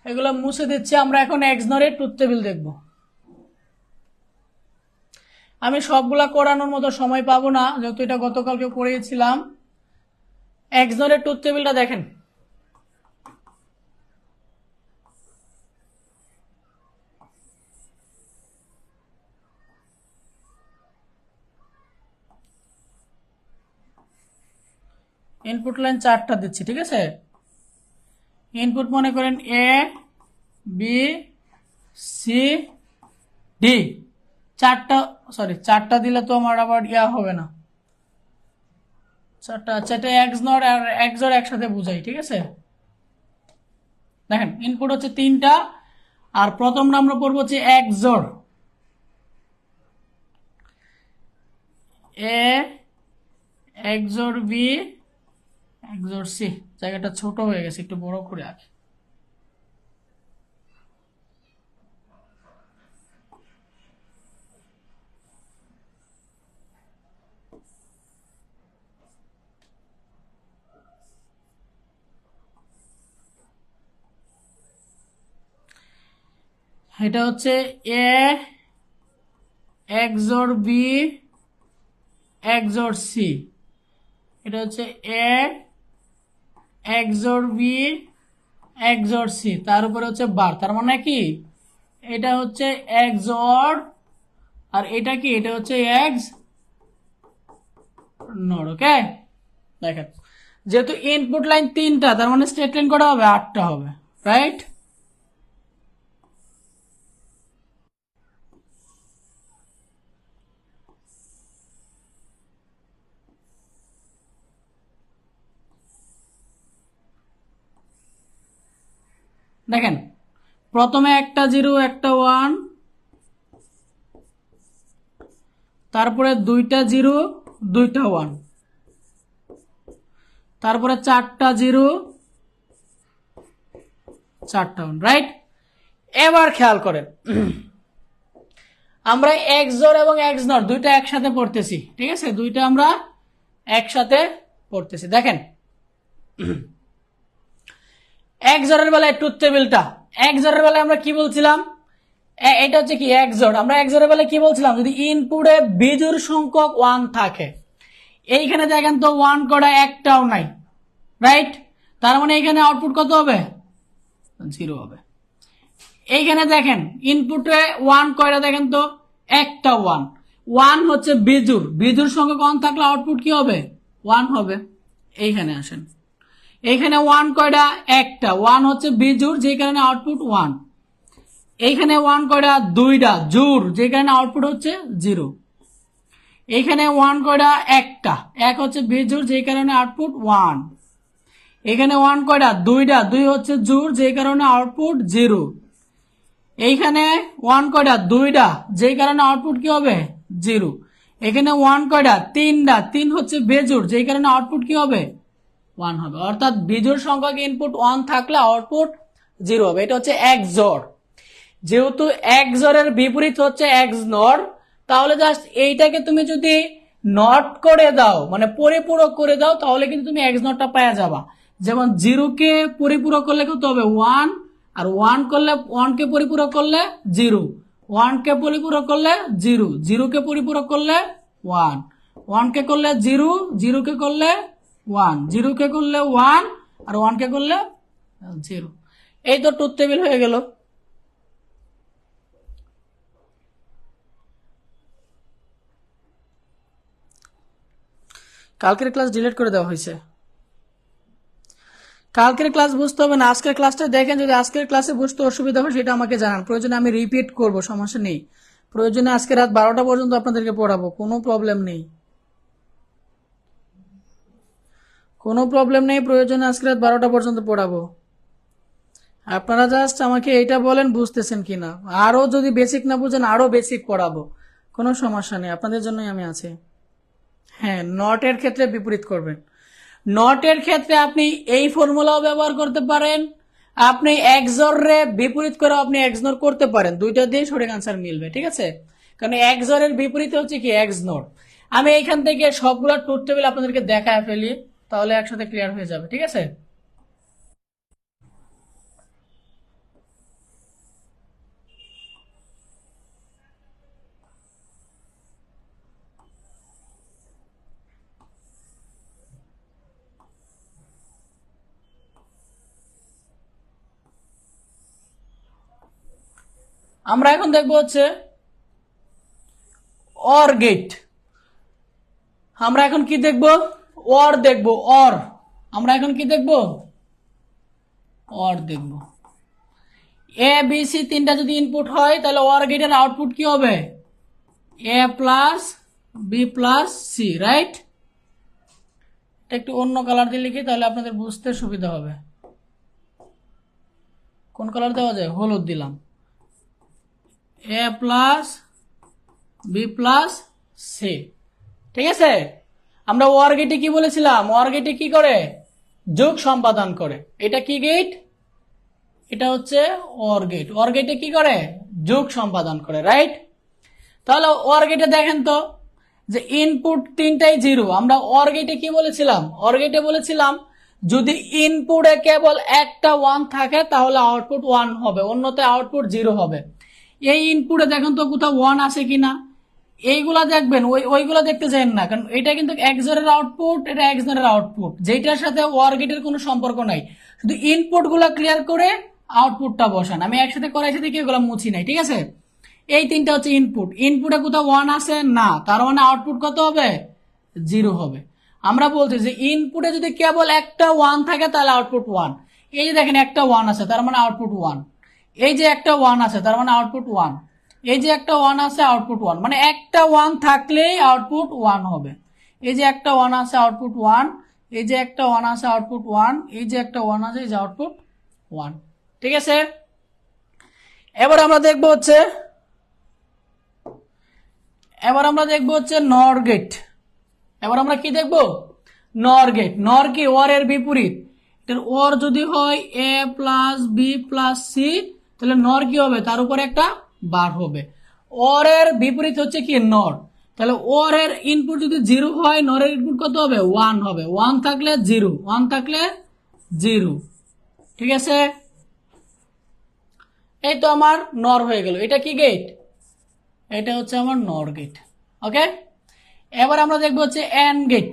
এগুলো মুছে দিচ্ছি। আমরা এখন XNOR এর ট্রুথ টেবিল দেখব। আমি সবগুলা করানোর মতো সময় পাবো না, যেহেতু এটা গতকালকে করিয়েছিলাম। XNOR এর ট্রুথ টেবিলটা দেখেন, ইনপুট লাইন 4টা দিচ্ছি, ঠিক আছে। ইনপুট মনে করেন A B C D, 4টা, সরি 4টা দিলে তো আমার আবার ইয়া হবে না, 4টা। আচ্ছা এটা XNOR আর XOR একসাথে বুঝাই, ঠিক আছে। দেখেন ইনপুট হচ্ছে 3টা, আর প্রথমটা আমরা পড়বো হচ্ছে XOR, A XOR B XOR C। জায়গাটা ছোট হয়ে গেছে, একটু বড় করে আঁকি। এটা হচ্ছে A XOR B XOR C, এটা হচ্ছে A XOR B XOR C, তার উপরে হচ্ছে বার, তার মানে কি এটা হচ্ছে XOR আর এটা কি, এটা হচ্ছে XNOR। ওকে দেখেন, যেহেতু ইনপুট লাইন 3টা, তার মানে স্টেট লাইন কটা হবে, 8টা হবে, রাইট। দেখেন প্রথমে একটা 0 একটা 1, তারপরে 2টা 0 2টা 1, তারপরে 4টা 0 4টা 1, রাইট। এবার খেয়াল করেন আমরা XOR এবং XNOR দুইটা একসাথে পড়তেছি, ঠিক আছে, দুইটা আমরা একসাথে পড়তেছি। দেখেন XOR এর বেলায় ট্রুথ টেবিলটা, XOR এর বেলায় আমরা কি বলছিলাম, এটা হচ্ছে কি XOR, আমরা XOR এর বেলায় কি বলছিলাম, যদি ইনপুটে বিজোড় সংখ্যক 1 থাকে, এইখানে দেখেন তো 1 করা একটাও নাই, রাইট। তার মানে এখানে আউটপুট কত হবে, 0 হবে। এইখানে দেখেন ইনপুটে 1 কয়টা, দেখেন তো একটা 1, 1 হচ্ছে বিজোড়, বিজোড় সংখ্যক 1 থাকলে আউটপুট কি হবে, 1 হবে। এইখানে আসেন, এইখানে 1 কয়টা, একটা, 1 হচ্ছে বিজোড়, যে কারণে আউটপুট 1। এইখানে 1 কয়টা, দুইটা জোড়, যে কারণে আউটপুট হচ্ছে 0। এইখানে 1 কয়টা, একটা, এক হচ্ছে বিজোড়, যে কারণে আউটপুট 1। এখানে 1 কয়টা, দুইটা, দুই হচ্ছে জোড়, যে কারণে আউটপুট 0। এইখানে 1 কয়টা, দুইটা, যে কারণে আউটপুট কি হবে, 0। এখানে 1 কয়টা, তিনটা, তিন হচ্ছে বেজোড়, যে কারণে আউটপুট কি হবে, 1 হবে। অর্থাৎ বিজোড় সংখ্যক ইনপুট 1 থাকলে আউটপুট 0 হবে। এটা হচ্ছে XOR। যেহেতু XOR এর বিপরীত হচ্ছে XNOR, তাহলে জাস্ট এইটাকে তুমি যদি নট করে দাও, মানে পরিপূরক করে দাও, তাহলে কিন্তু তুমি XNOR-টা পাওয়া যাবা। যেমন 0 কে পরিপূরক করলে কত হবে, 1, আর 1 করলে 1 কে পরিপূরক করলে 0, 1 কে পরিপূরক করলে 0, 0 কে পরিপূরক করলে 1, 1 কে করলে 0, 0 কে করলে 1, 0 কে করলে 1, আর 1 কে করলে 0। এই তো ট্রুথ টেবিল হয়ে গেল। কালকের ক্লাস ডিলিট করে দেওয়া হয়েছে, কালকের ক্লাস বুঝতে হবে না, আজকের ক্লাসটা দেখেন। যদি আজকের ক্লাসে বুঝতে অসুবিধা হয় সেটা আমাকে জানান, প্রয়োজনে আমি রিপিট করব, সমস্যা নেই। প্রয়োজনে আজকে রাত 12টা পর্যন্ত আপনাদেরকে পড়াবো, কোনো প্রবলেম নেই, কোনো প্রবলেম নেই। প্রয়োজনে আজকে রাত 12টা পর্যন্ত পড়াবো। আপনারা জাস্ট আমাকে এইটা বলেন বুঝতেছেন কিনা। আরো যদি বেসিক না বুঝেন আরো বেসিক পড়াবো, কোনো সমস্যা নেই, আপনাদের জন্যই আমি আছি। হ্যাঁ, নটের ক্ষেত্রে বিপরীত করবেন। নটের ক্ষেত্রে আপনি এই ফর্মুলাও ব্যবহার করতে পারেন, আপনি এক্সর রে বিপরীত করে আপনি এক্সনর করতে পারেন, দুইটা দিয়ে সঠিক আনসার মিলবে, ঠিক আছে। কারণ এক্সরের বিপরীতে হচ্ছে কি এক্সনর। আমি এইখান থেকে সবগুলো ট্রুথ টেবিল আপনাদেরকে দেখায় ফেলি, তাহলে একসাথে ক্লিয়ার হয়ে যাবে, ঠিক আছে। আমরা এখন দেখবো হচ্ছে অর গেট। আমরা এখন কি দেখবো? অর দেখবো, অর। আমরা এখন কি দেখবো? অর দেখবো। এ বি সি তিনটা যদি ইনপুট হয় তাহলে অর গেটের আউটপুট কি হবে? A plus B plus C, right. একটু অন্য কালার দিয়ে লিখি তাহলে আপনাদের বুঝতে সুবিধা হবে। কোন কালার দেওয়া যায়? হলুদ দিলাম। এ প্লাস বি প্লাস সি, ঠিক আছে। আমরা ওয়ার গেটে কি বলেছিলাম? ওয়ার গেটে কি করে? যোগ সম্পাদন করে। এটা কি গেট? এটা হচ্ছে ওর গেট। ওর গেটে কি করে? যোগ সম্পাদন করে, রাইট। তাহলে ওর গেটে দেখেন তো যে ইনপুট তিনটাই জিরো। আমরা ওর গেটে কি বলেছিলাম? ওর গেটে বলেছিলাম যদি ইনপুটে কেবল একটা ওয়ান থাকে তাহলে আউটপুট ওয়ান হবে, অন্যথায় আউটপুট জিরো হবে। এই ইনপুটে দেখেন তো কোথাও ওয়ান আছে কিনা, এইগুলা দেখবেন, ওইগুলা দেখতে চান না, কারণ এটা কিন্তু এক্সরের আউটপুট, এটা এক্সরের আউটপুট, যেটার সাথে ওয়ার গেটের কোনো সম্পর্ক নাই। শুধু ইনপুট গুলা ক্লিয়ার করে আউটপুটটা বসান। আমি একসাথে করাইছি দেখি এগুলো মুছি নাই, ঠিক আছে। এই তিনটা হচ্ছে ইনপুট। ইনপুটে কোথাও ওয়ান আছে না, তার মানে আউটপুট কত হবে? জিরো হবে। আমরা বলছি যে ইনপুটে যদি কেবল একটা ওয়ান থাকে তাহলে আউটপুট ওয়ান। এই যে দেখেন একটা ওয়ান আছে তার মানে আউটপুট ওয়ান। এই যে একটা ওয়ান আছে তার মানে আউটপুট ওয়ান। এই যে একটা ওয়ান আছে আউটপুট ওয়ান, মানে একটা ওয়ান থাকলেই আউটপুট ওয়ান হবে। এই যে একটা ওয়ান আছে আউটপুট ওয়ান, এই যে একটা ওয়ান আছে আউটপুট ওয়ান, এই যে একটা ওয়ান আছে এই যে আউটপুট ওয়ান, ঠিক আছে। এবার আমরা দেখবো হচ্ছে নর গেট। এবার আমরা কি দেখবো? নর গেট। নর কি? ওর এর বিপরীত। ওর যদি হয় এ প্লাস বি প্লাস সি তাহলে নর কি হবে? তার উপরে একটা বার হবে। ওর এর বিপরীত হচ্ছে কি? নর। তাহলে ওর এর ইনপুট যদি জিরো হয় নরের ইনপুট কত হবে? ওয়ান হবে। ওয়ান থাকলে জিরো, ওয়ান থাকলে জিরো, ঠিক আছে। এই তো আমার নর হয়ে গেল। এটা কি গেট? এটা হচ্ছে আমার নর গেট, ওকে। এবার আমরা দেখবো হচ্ছে এন্ড গেট।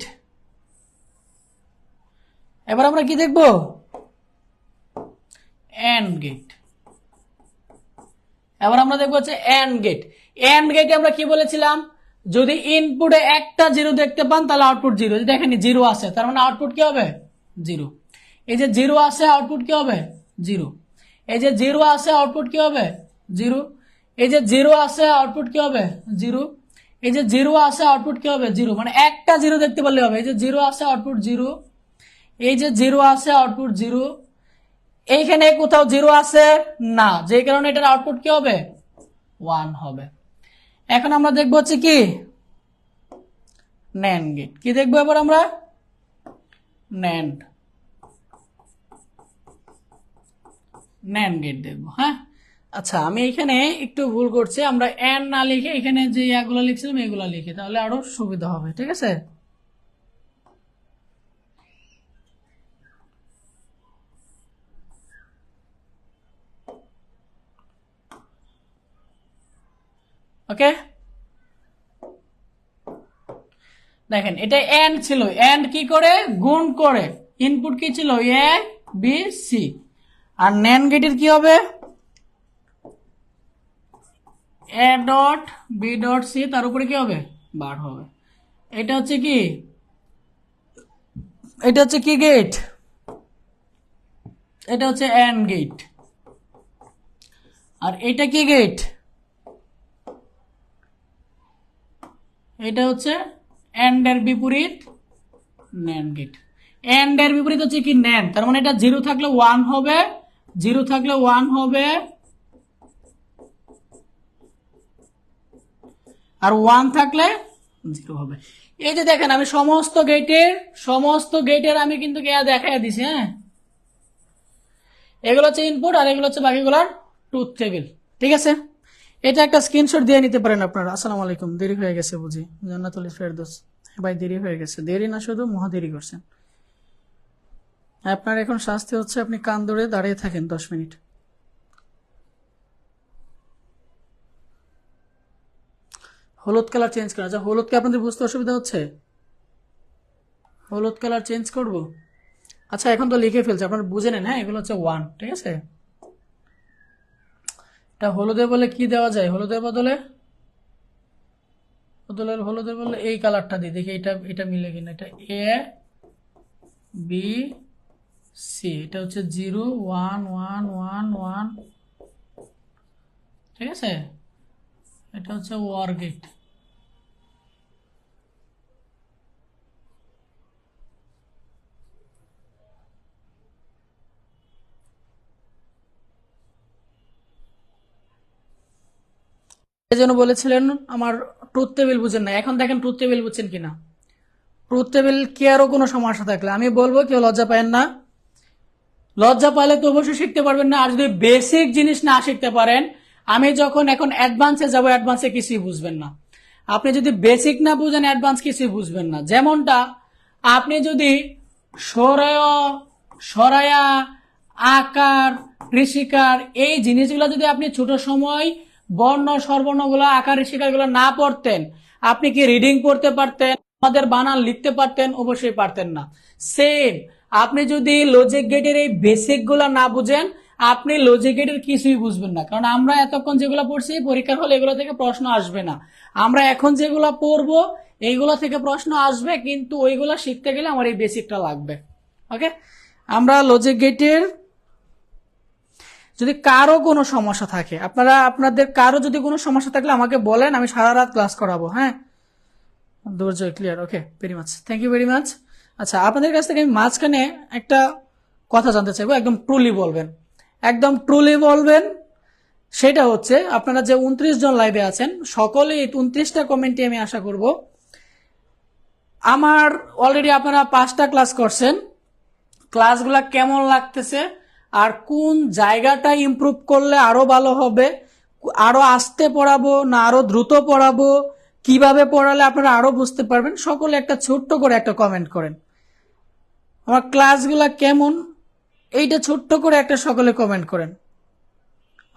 এবার আমরা কি দেখবো? AND gate. এবার আমরা দেখবো হচ্ছে এন্ড গেট। এন্ড গেটে আমরা কি বলেছিলাম? যদি ইনপুটে একটা জিরো দেখতে পান তাহলে আউটপুট জিরো। দেখেন জিরো আছে তার মানে আউটপুট কি হবে? জিরো। এই যে জিরো আছে আউটপুট কি হবে? জিরো। এই যে জিরো আছে আউটপুট কি হবে? জিরো। এই যে জিরো আছে আউটপুট কি হবে? জিরো। এই যে জিরো আছে আউটপুট কি হবে? জিরো। মানে একটা জিরো দেখতে পারলে হবে। এই যে জিরো আছে আউটপুট জিরো, এই যে জিরো আছে আউটপুট জিরো। এইখানে কোথাও জিরো আছে না, যে কারণে এটার আউটপুট কি হবে? ওয়ান হবে। এখন আমরা দেখবো হচ্ছে কি? NAND gate. কি দেখবো এবার আমরা? ন্যান্ড গেট দেখবো, হ্যাঁ। আচ্ছা, আমি এখানে একটু ভুল করছি, আমরা এন না লিখে এখানে যে এগুলো লিখছিলাম এগুলো লিখি, তাহলে আরো সুবিধা হবে, ঠিক আছে। ওকে, দেখেন এটা এন্ড ছিল। এন্ড কি করে? গুণ করে। ইনপুট কি ছিল? A B C. আর ন্যান্ড গেটের কি হবে? A dot B dot C, তার উপরে কি হবে? বার হবে। এটা হচ্ছে কি? এটা হচ্ছে কি গেট? এটা হচ্ছে অ্যান্ড গেট, আর এটা কি গেট, এটা হচ্ছে অ্যান্ড এর বিপরীত ন্যান্ড গেট। অ্যান্ড এর বিপরীত হচ্ছে কি ন্যান্ড, তার মানে এটা 0 থাকলে 1 হবে, 0 থাকলে 1 হবে, আর 1 থাকলে 0 হবে। এই যে দেখেন আমি সমস্ত গেটের আমি কিন্তু দেখাই দিছি। হ্যাঁ, এগুলো হচ্ছে ইনপুট আর এগুলো হচ্ছে বাকিগুলোর ট্রুথ টেবিল। ঠিক আছে, এটা একটা স্ক্রিনশট দিয়ে নিতে পারেন আপনারা। আসসালামু আলাইকুম, দেরি হয়ে গেছে বুঝি, জান্নাতুল ফেরদৌস ভাই, দেরি হয়ে গেছে, দেরি না শুধু মহা দেরি করছেন। আপনার এখন শাস্তি হচ্ছে আপনি কান ধরে দাঁড়িয়ে থাকেন 10 মিনিট। হলুদ কালার চেঞ্জ করা, আচ্ছা হলুদকে আপনাদের বুঝতে অসুবিধা হচ্ছে, হলুদ কালার চেঞ্জ করব। আচ্ছা এখন তো লিখে ফেলছে, আপনারা বুঝে নেন। হ্যাঁ, এগুলো হচ্ছে 1, ঠিক আছে। এটা হলুদের বলে কি দেওয়া যায়, হলুদের বদলে এই কালারটা দিই, দেখি এটা মিলে কিনা। এটা এ বি সি, এটা হচ্ছে 0 1 1 1 1, ঠিক আছে। এটা হচ্ছে ওয়ার গেট। এই জন্য বলেছিলেন আমার ট্রুথ টেবিল বুঝেন না, এখন দেখেন ট্রুথ টেবিল বুঝছেন কিনা। ট্রুথ টেবিল কি আরো কোনো সমস্যা থাকলে আমি বলবো, কেউ লজ্জা পায় না। লজ্জা পাইলে তো অবশ্যই শিখতে পারবেন না, আর যদি বেসিক জিনিস না শিখতে পারেন, আমি যখন এখন অ্যাডভান্সে যাব, অ্যাডভান্সে কিছুই বুঝবেন না। আপনি যদি বেসিক না বুঝেন, অ্যাডভান্স কিছুই বুঝবেন না। যেমনটা আপনি যদি সরায়া, আকার, ঋষিকার এই জিনিসগুলো যদি আপনি ছোট সময় বর্ণ স্বরবর্ণগুলো, আকার ঋষিকারগুলো না পড়তেন, আপনি কি রিডিং পড়তে পারতেন, আমাদের বানান লিখতে পারতেন? অবশ্যই পারতেন না। সেম আপনি যদি লজিক গেটের এই বেসিক গুলা না বুঝেন, আপনি লজিক গেটের কিছুই বুঝবেন না। কারণ আমরা এতক্ষণ যেগুলো পড়ছি পরীক্ষার হলে এগুলো থেকে প্রশ্ন আসবে না। আমরা এখন যেগুলো পড়বো এইগুলো থেকে প্রশ্ন আসবে, কিন্তু ওইগুলো শিখতে গেলে আমার এই বেসিকটা লাগবে। ওকে, আমরা লজিক গেটের যদি কারো কোনো সমস্যা থাকে, আপনাদের কারো যদি কোনো সমস্যা থাকলে আমাকে বলেন, আমি সারা রাত ক্লাস করাবো। হ্যাঁ, Durjoy clear, okay, very much, thank you very much. আচ্ছা, আপনাদের কাছ থেকে আমি মাঝখানে একটা কথা জানতে চাইবো, একদম ট্রুলি বলবেন, একদম ট্রুলি বলবেন। সেটা হচ্ছে আপনারা যে 29 জন লাইভে আছেন, সকলে 29টা কমেন্টে আমি আশা করব। আমার অলরেডি আপনারা 5টা ক্লাস করছেন, ক্লাসগুলা কেমন লাগতেছে, আর কোন জায়গাটা ইমপ্রুভ করলে আরো ভালো হবে, আরো আস্তে পড়াবো না আরো দ্রুত পড়াবো, কিভাবে পড়ালে আপনারা আরো বুঝতে পারবেন, সকলে একটা ছোট্ট করে একটা কমেন্ট করেন। আমার ক্লাসগুলা কেমন, এইটা ছোট্ট করে একটা সকলে কমেন্ট করেন।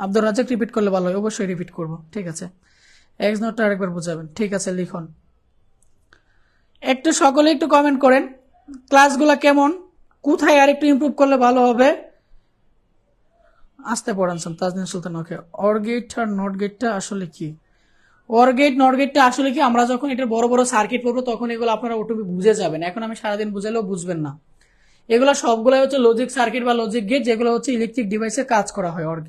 আব্দুর রাজাক রিপিট করলে ভালো হয়, অবশ্যই রিপিট করব, ঠিক আছে। এক্স নোটটা আরেকবার বুঝাবেন, ঠিক আছে, লিখুন একটু, সকলে একটু কমেন্ট করেন ক্লাসগুলা কেমন, কোথায় আর একটু ইমপ্রুভ করলে ভালো হবে। আসতে পড়ান তাজনীন সুলতান, ওকে। অর গেট আর নট গেটটা আসলে কি, অর গেট নট গেটটা আসলে কি, আমরা যখন এটা বড় বড় সার্কিট পড়বো তখন এগুলো আপনারা ওটুকু বুঝে যাবেন। এখন আমি সারাদিন বুঝালেও বুঝবেন না। এগুলো সবগুলো হচ্ছে লজিক সার্কিট বা লজিক গেট, যেগুলো হচ্ছে ইলেকট্রিক ডিভাইসে কাজ করা হয়। অর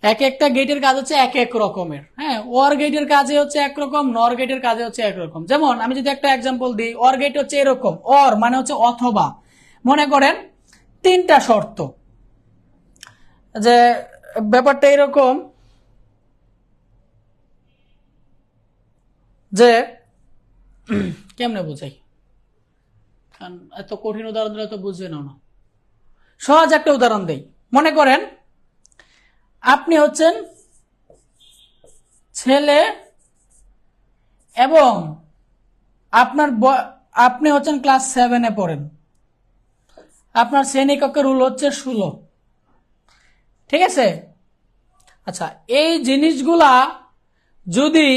এক একটা গেটের কাজ হচ্ছে এক এক রকমের। হ্যাঁ, ওর গেটের কাজে হচ্ছে একরকম, নর গেটের কাজে হচ্ছে একরকম। যেমন আমি যদি একটা এক্সাম্পল দিই, অর গেট হচ্ছে এরকম, অর মানে হচ্ছে অথবা। মনে করেন 3টা শর্ত, যে ব্যাপারটা এরকম যে কেমনে বোঝাই, কারণ এত কঠিন উদাহরণ দিলে তো বুঝবে না। সহজ একটা উদাহরণ দেই, মনে করেন আপনি হচ্ছেন ছেলে এবং আপনি হচ্ছেন ক্লাস 7-এ পড়েন, আপনার শ্রেণীকক্ষের রুল হচ্ছে 16, ঠিক আছে। আচ্ছা, এই জিনিসগুলা যদি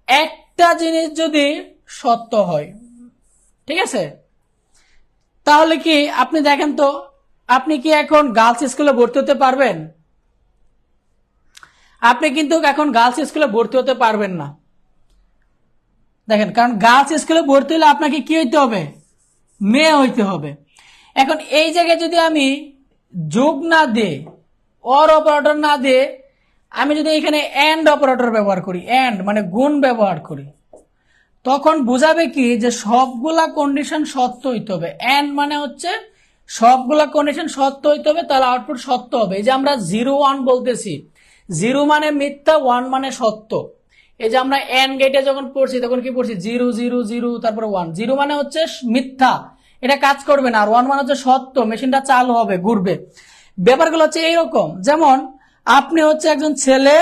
একটা জিনিস যদি সত্য হয়, ঠিক আছে, তাহলে কি আপনি দেখেন তো, আপনি কি এখন গার্লস স্কুলে ভর্তি হতে পারবেন? আপনি কিন্তু এখন গার্লস স্কুলে ভর্তি হতে পারবেন না। দেখেন, কারণ গার্লস স্কুলে ভর্তি হলে আপনাকে কি হইতে হবে, মেয়ে হইতে হবে। এখন এই জায়গায় যদি আমি যোগ না দে, অর অপারেটর না দে, আমি যদি এখানে এন্ড অপারেটর ব্যবহার করি, এন্ড মানে গুণ ব্যবহার করি, তখন বোঝাবে কি যে সবগুলা কন্ডিশন সত্য হইতে হবে। এন্ড মানে হচ্ছে সবগুলা কন্ডিশন সত্য হইতে হবে, তাহলে আউটপুট সত্য হবে। এই যে আমরা 0 1 বলতেছি, 0 মানে মিথ্যা, 1 মানে সত্য। এই যে আমরা এন্ড গেটে যখন পড়ছি তখন কি পড়ছি, 0 0 0 তারপরে 1। 0 মানে হচ্ছে মিথ্যা, এটা কাজ করবে না, আর 1 মানে হচ্ছে সত্য, মেশিনটা চালু হবে, ঘুরবে। ব্যাপারগুলো হচ্ছে এইরকম, যেমন আপনি হচ্ছে একজন ছেলে,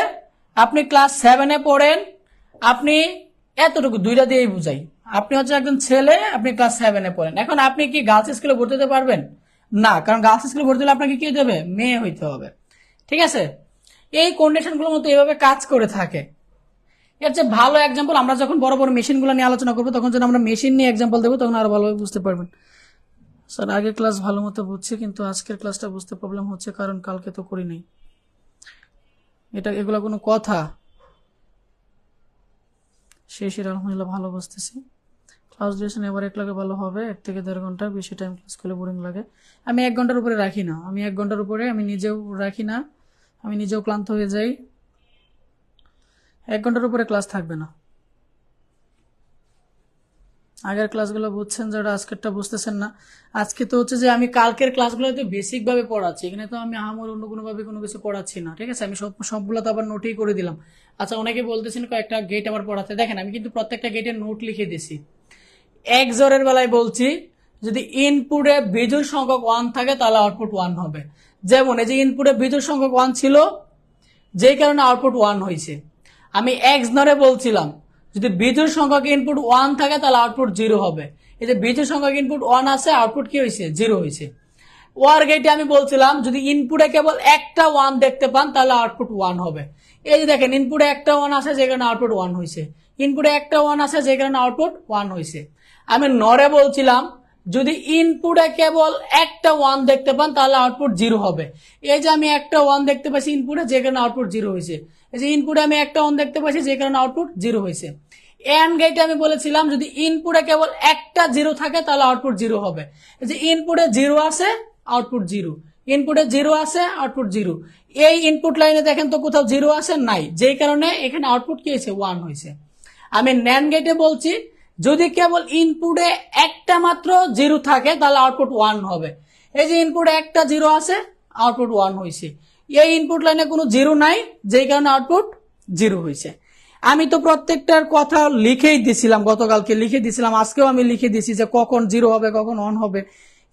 আপনি ক্লাস 7-এ পড়েন, আপনি এতটুকু দুইটা দিয়েই বুঝাই, আপনি হচ্ছে একজন ছেলে, আপনি ক্লাস 7-এ পড়েন। এখন আপনি কি গার্লস স্কুলে ভর্তি হতে পারবেন না? কারণ গার্লস স্কুলে ভর্তি হলে আপনাকে কি হতে হবে, মেয়ে হইতে হবে। ঠিক আছে, এই কন্ডিশনগুলোর মতো এইভাবে কাজ করে থাকে। এর চেয়ে ভালো এক্সাম্পল আমরা যখন বড় বড় মেশিনগুলো নিয়ে আলোচনা করবো, তখন যখন আমরা মেশিন নিয়ে এক্সাম্পল দেবো, তখন আরো ভালোভাবে বুঝতে পারবেন। স্যার আগের ক্লাস ভালো মতো বুঝছি, কিন্তু আজকের ক্লাসটা বুঝতে প্রবলেম হচ্ছে, কারণ কালকে তো করি নাই। এগুলো কোনো কথা? শেষের আলহামদুলিল্লাহ ভালো বুঝতেছি। ক্লাস ডিউরেশন এবার 1 লাগে ভালো হবে, 1 থেকে 1.5 ঘন্টা, বেশি টাইম ক্লাস করলে বোরিং লাগে। আমি 1 ঘন্টার উপরে রাখি না, আমি 1 ঘন্টার উপরে আমি নিজেও রাখি না, আমি নিজেও ক্লান্ত হয়ে যাই। 1 ঘন্টার উপরে ক্লাস থাকবে না। আগের ক্লাসগুলো বুঝছেন যারা, আজকেরটা বুঝতেছেন না। আজকে তো হচ্ছে যে আমি কালকের ক্লাসগুলোতে বেসিক ভাবে পড়াচ্ছি, এখানে তো আমি আমার অন্য কোনো ভাবে কোনো কিছু পড়াচ্ছি না। ঠিক আছে, আমি সবগুলো তো আবার নোটেই করে দিলাম। আচ্ছা, অনেকে বলতেছেন কয়েকটা গেট আবার পড়াতে, দেখেন আমি কিন্তু প্রত্যেকটা গেটের নোট লিখে দিছি। এক্সরের বেলায় বলছি, যদি ইনপুটে বিজোড় সংখ্যক 1 থাকে তাহলে আউটপুট 1 হবে। যেমন এই যে ইনপুটে বিজোড় সংখ্যক 1 ছিল, যেই কারণে আউটপুট 1 হয়েছে। আমি এক্সনরে বলছিলাম, যদি বিজোড় সংখ্যক ইনপুট 1 থাকে তাহলে আউটপুট 0 হবে। এই যে বিজোড় সংখ্যক ইনপুট 1 আছে, আউটপুট কি হয়েছে, 0 হয়েছে। ওয়ার গেটে আমি বলছিলাম, যদি ইনপুটে কেবল একটা 1 দেখতে পান তাহলে আউটপুট 1 হবে। এই যে দেখেন, ইনপুটে একটা 1 আছে, যে কারণে আউটপুট 1 হয়েছে। ইনপুটে একটা 1 আছে, যে কারণে আউটপুট 1 হয়েছে। আমি নরে বলছিলাম, যদি ইনপুটে কেবল একটা 1 দেখতে পান তাহলে আউটপুট 0 হবে। এই যে আমি একটা 1 দেখতে পাচ্ছি ইনপুটে, যে কারণে আউটপুট 0 হয়েছে। এই যে ইনপুটে আমি একটা 1 দেখতে পাচ্ছি, যে কারণে আউটপুট 0 হয়েছে। এন্ড গেটে আমি বলেছিলাম, যদি ইনপুটে কেবল একটা 0 থাকে তাহলে আউটপুট 0 হবে। এই যে ইনপুটে 0 আছে, আউটপুট 0, ইনপুটে 0 আছে, আউটপুট 0। এই ইনপুট লাইনে দেখেন তো কোথাও 0 আছে, নাই, যেই কারণে এখানে আউটপুট কি হয়েছে, 1 হয়েছে। আমি ন্যান্ড গেটে বলছি, যদি কেবল ইনপুটে একটা মাত্র 0 থাকে তাহলে আউটপুট 1 হবে। এই যে ইনপুটে একটা 0 আছে, আউটপুট 1 হয়েছে। এই ইনপুট লাইনে কোনো 0 নাই, যেই কারণে আউটপুট 0 হয়েছে। আমি তো প্রত্যেকটার কথা লিখেই দিছিলাম, গতকালকে লিখে দিছিলাম, আজকেও আমি লিখে দিছি যে কখন 0 হবে, কখন 1 হবে।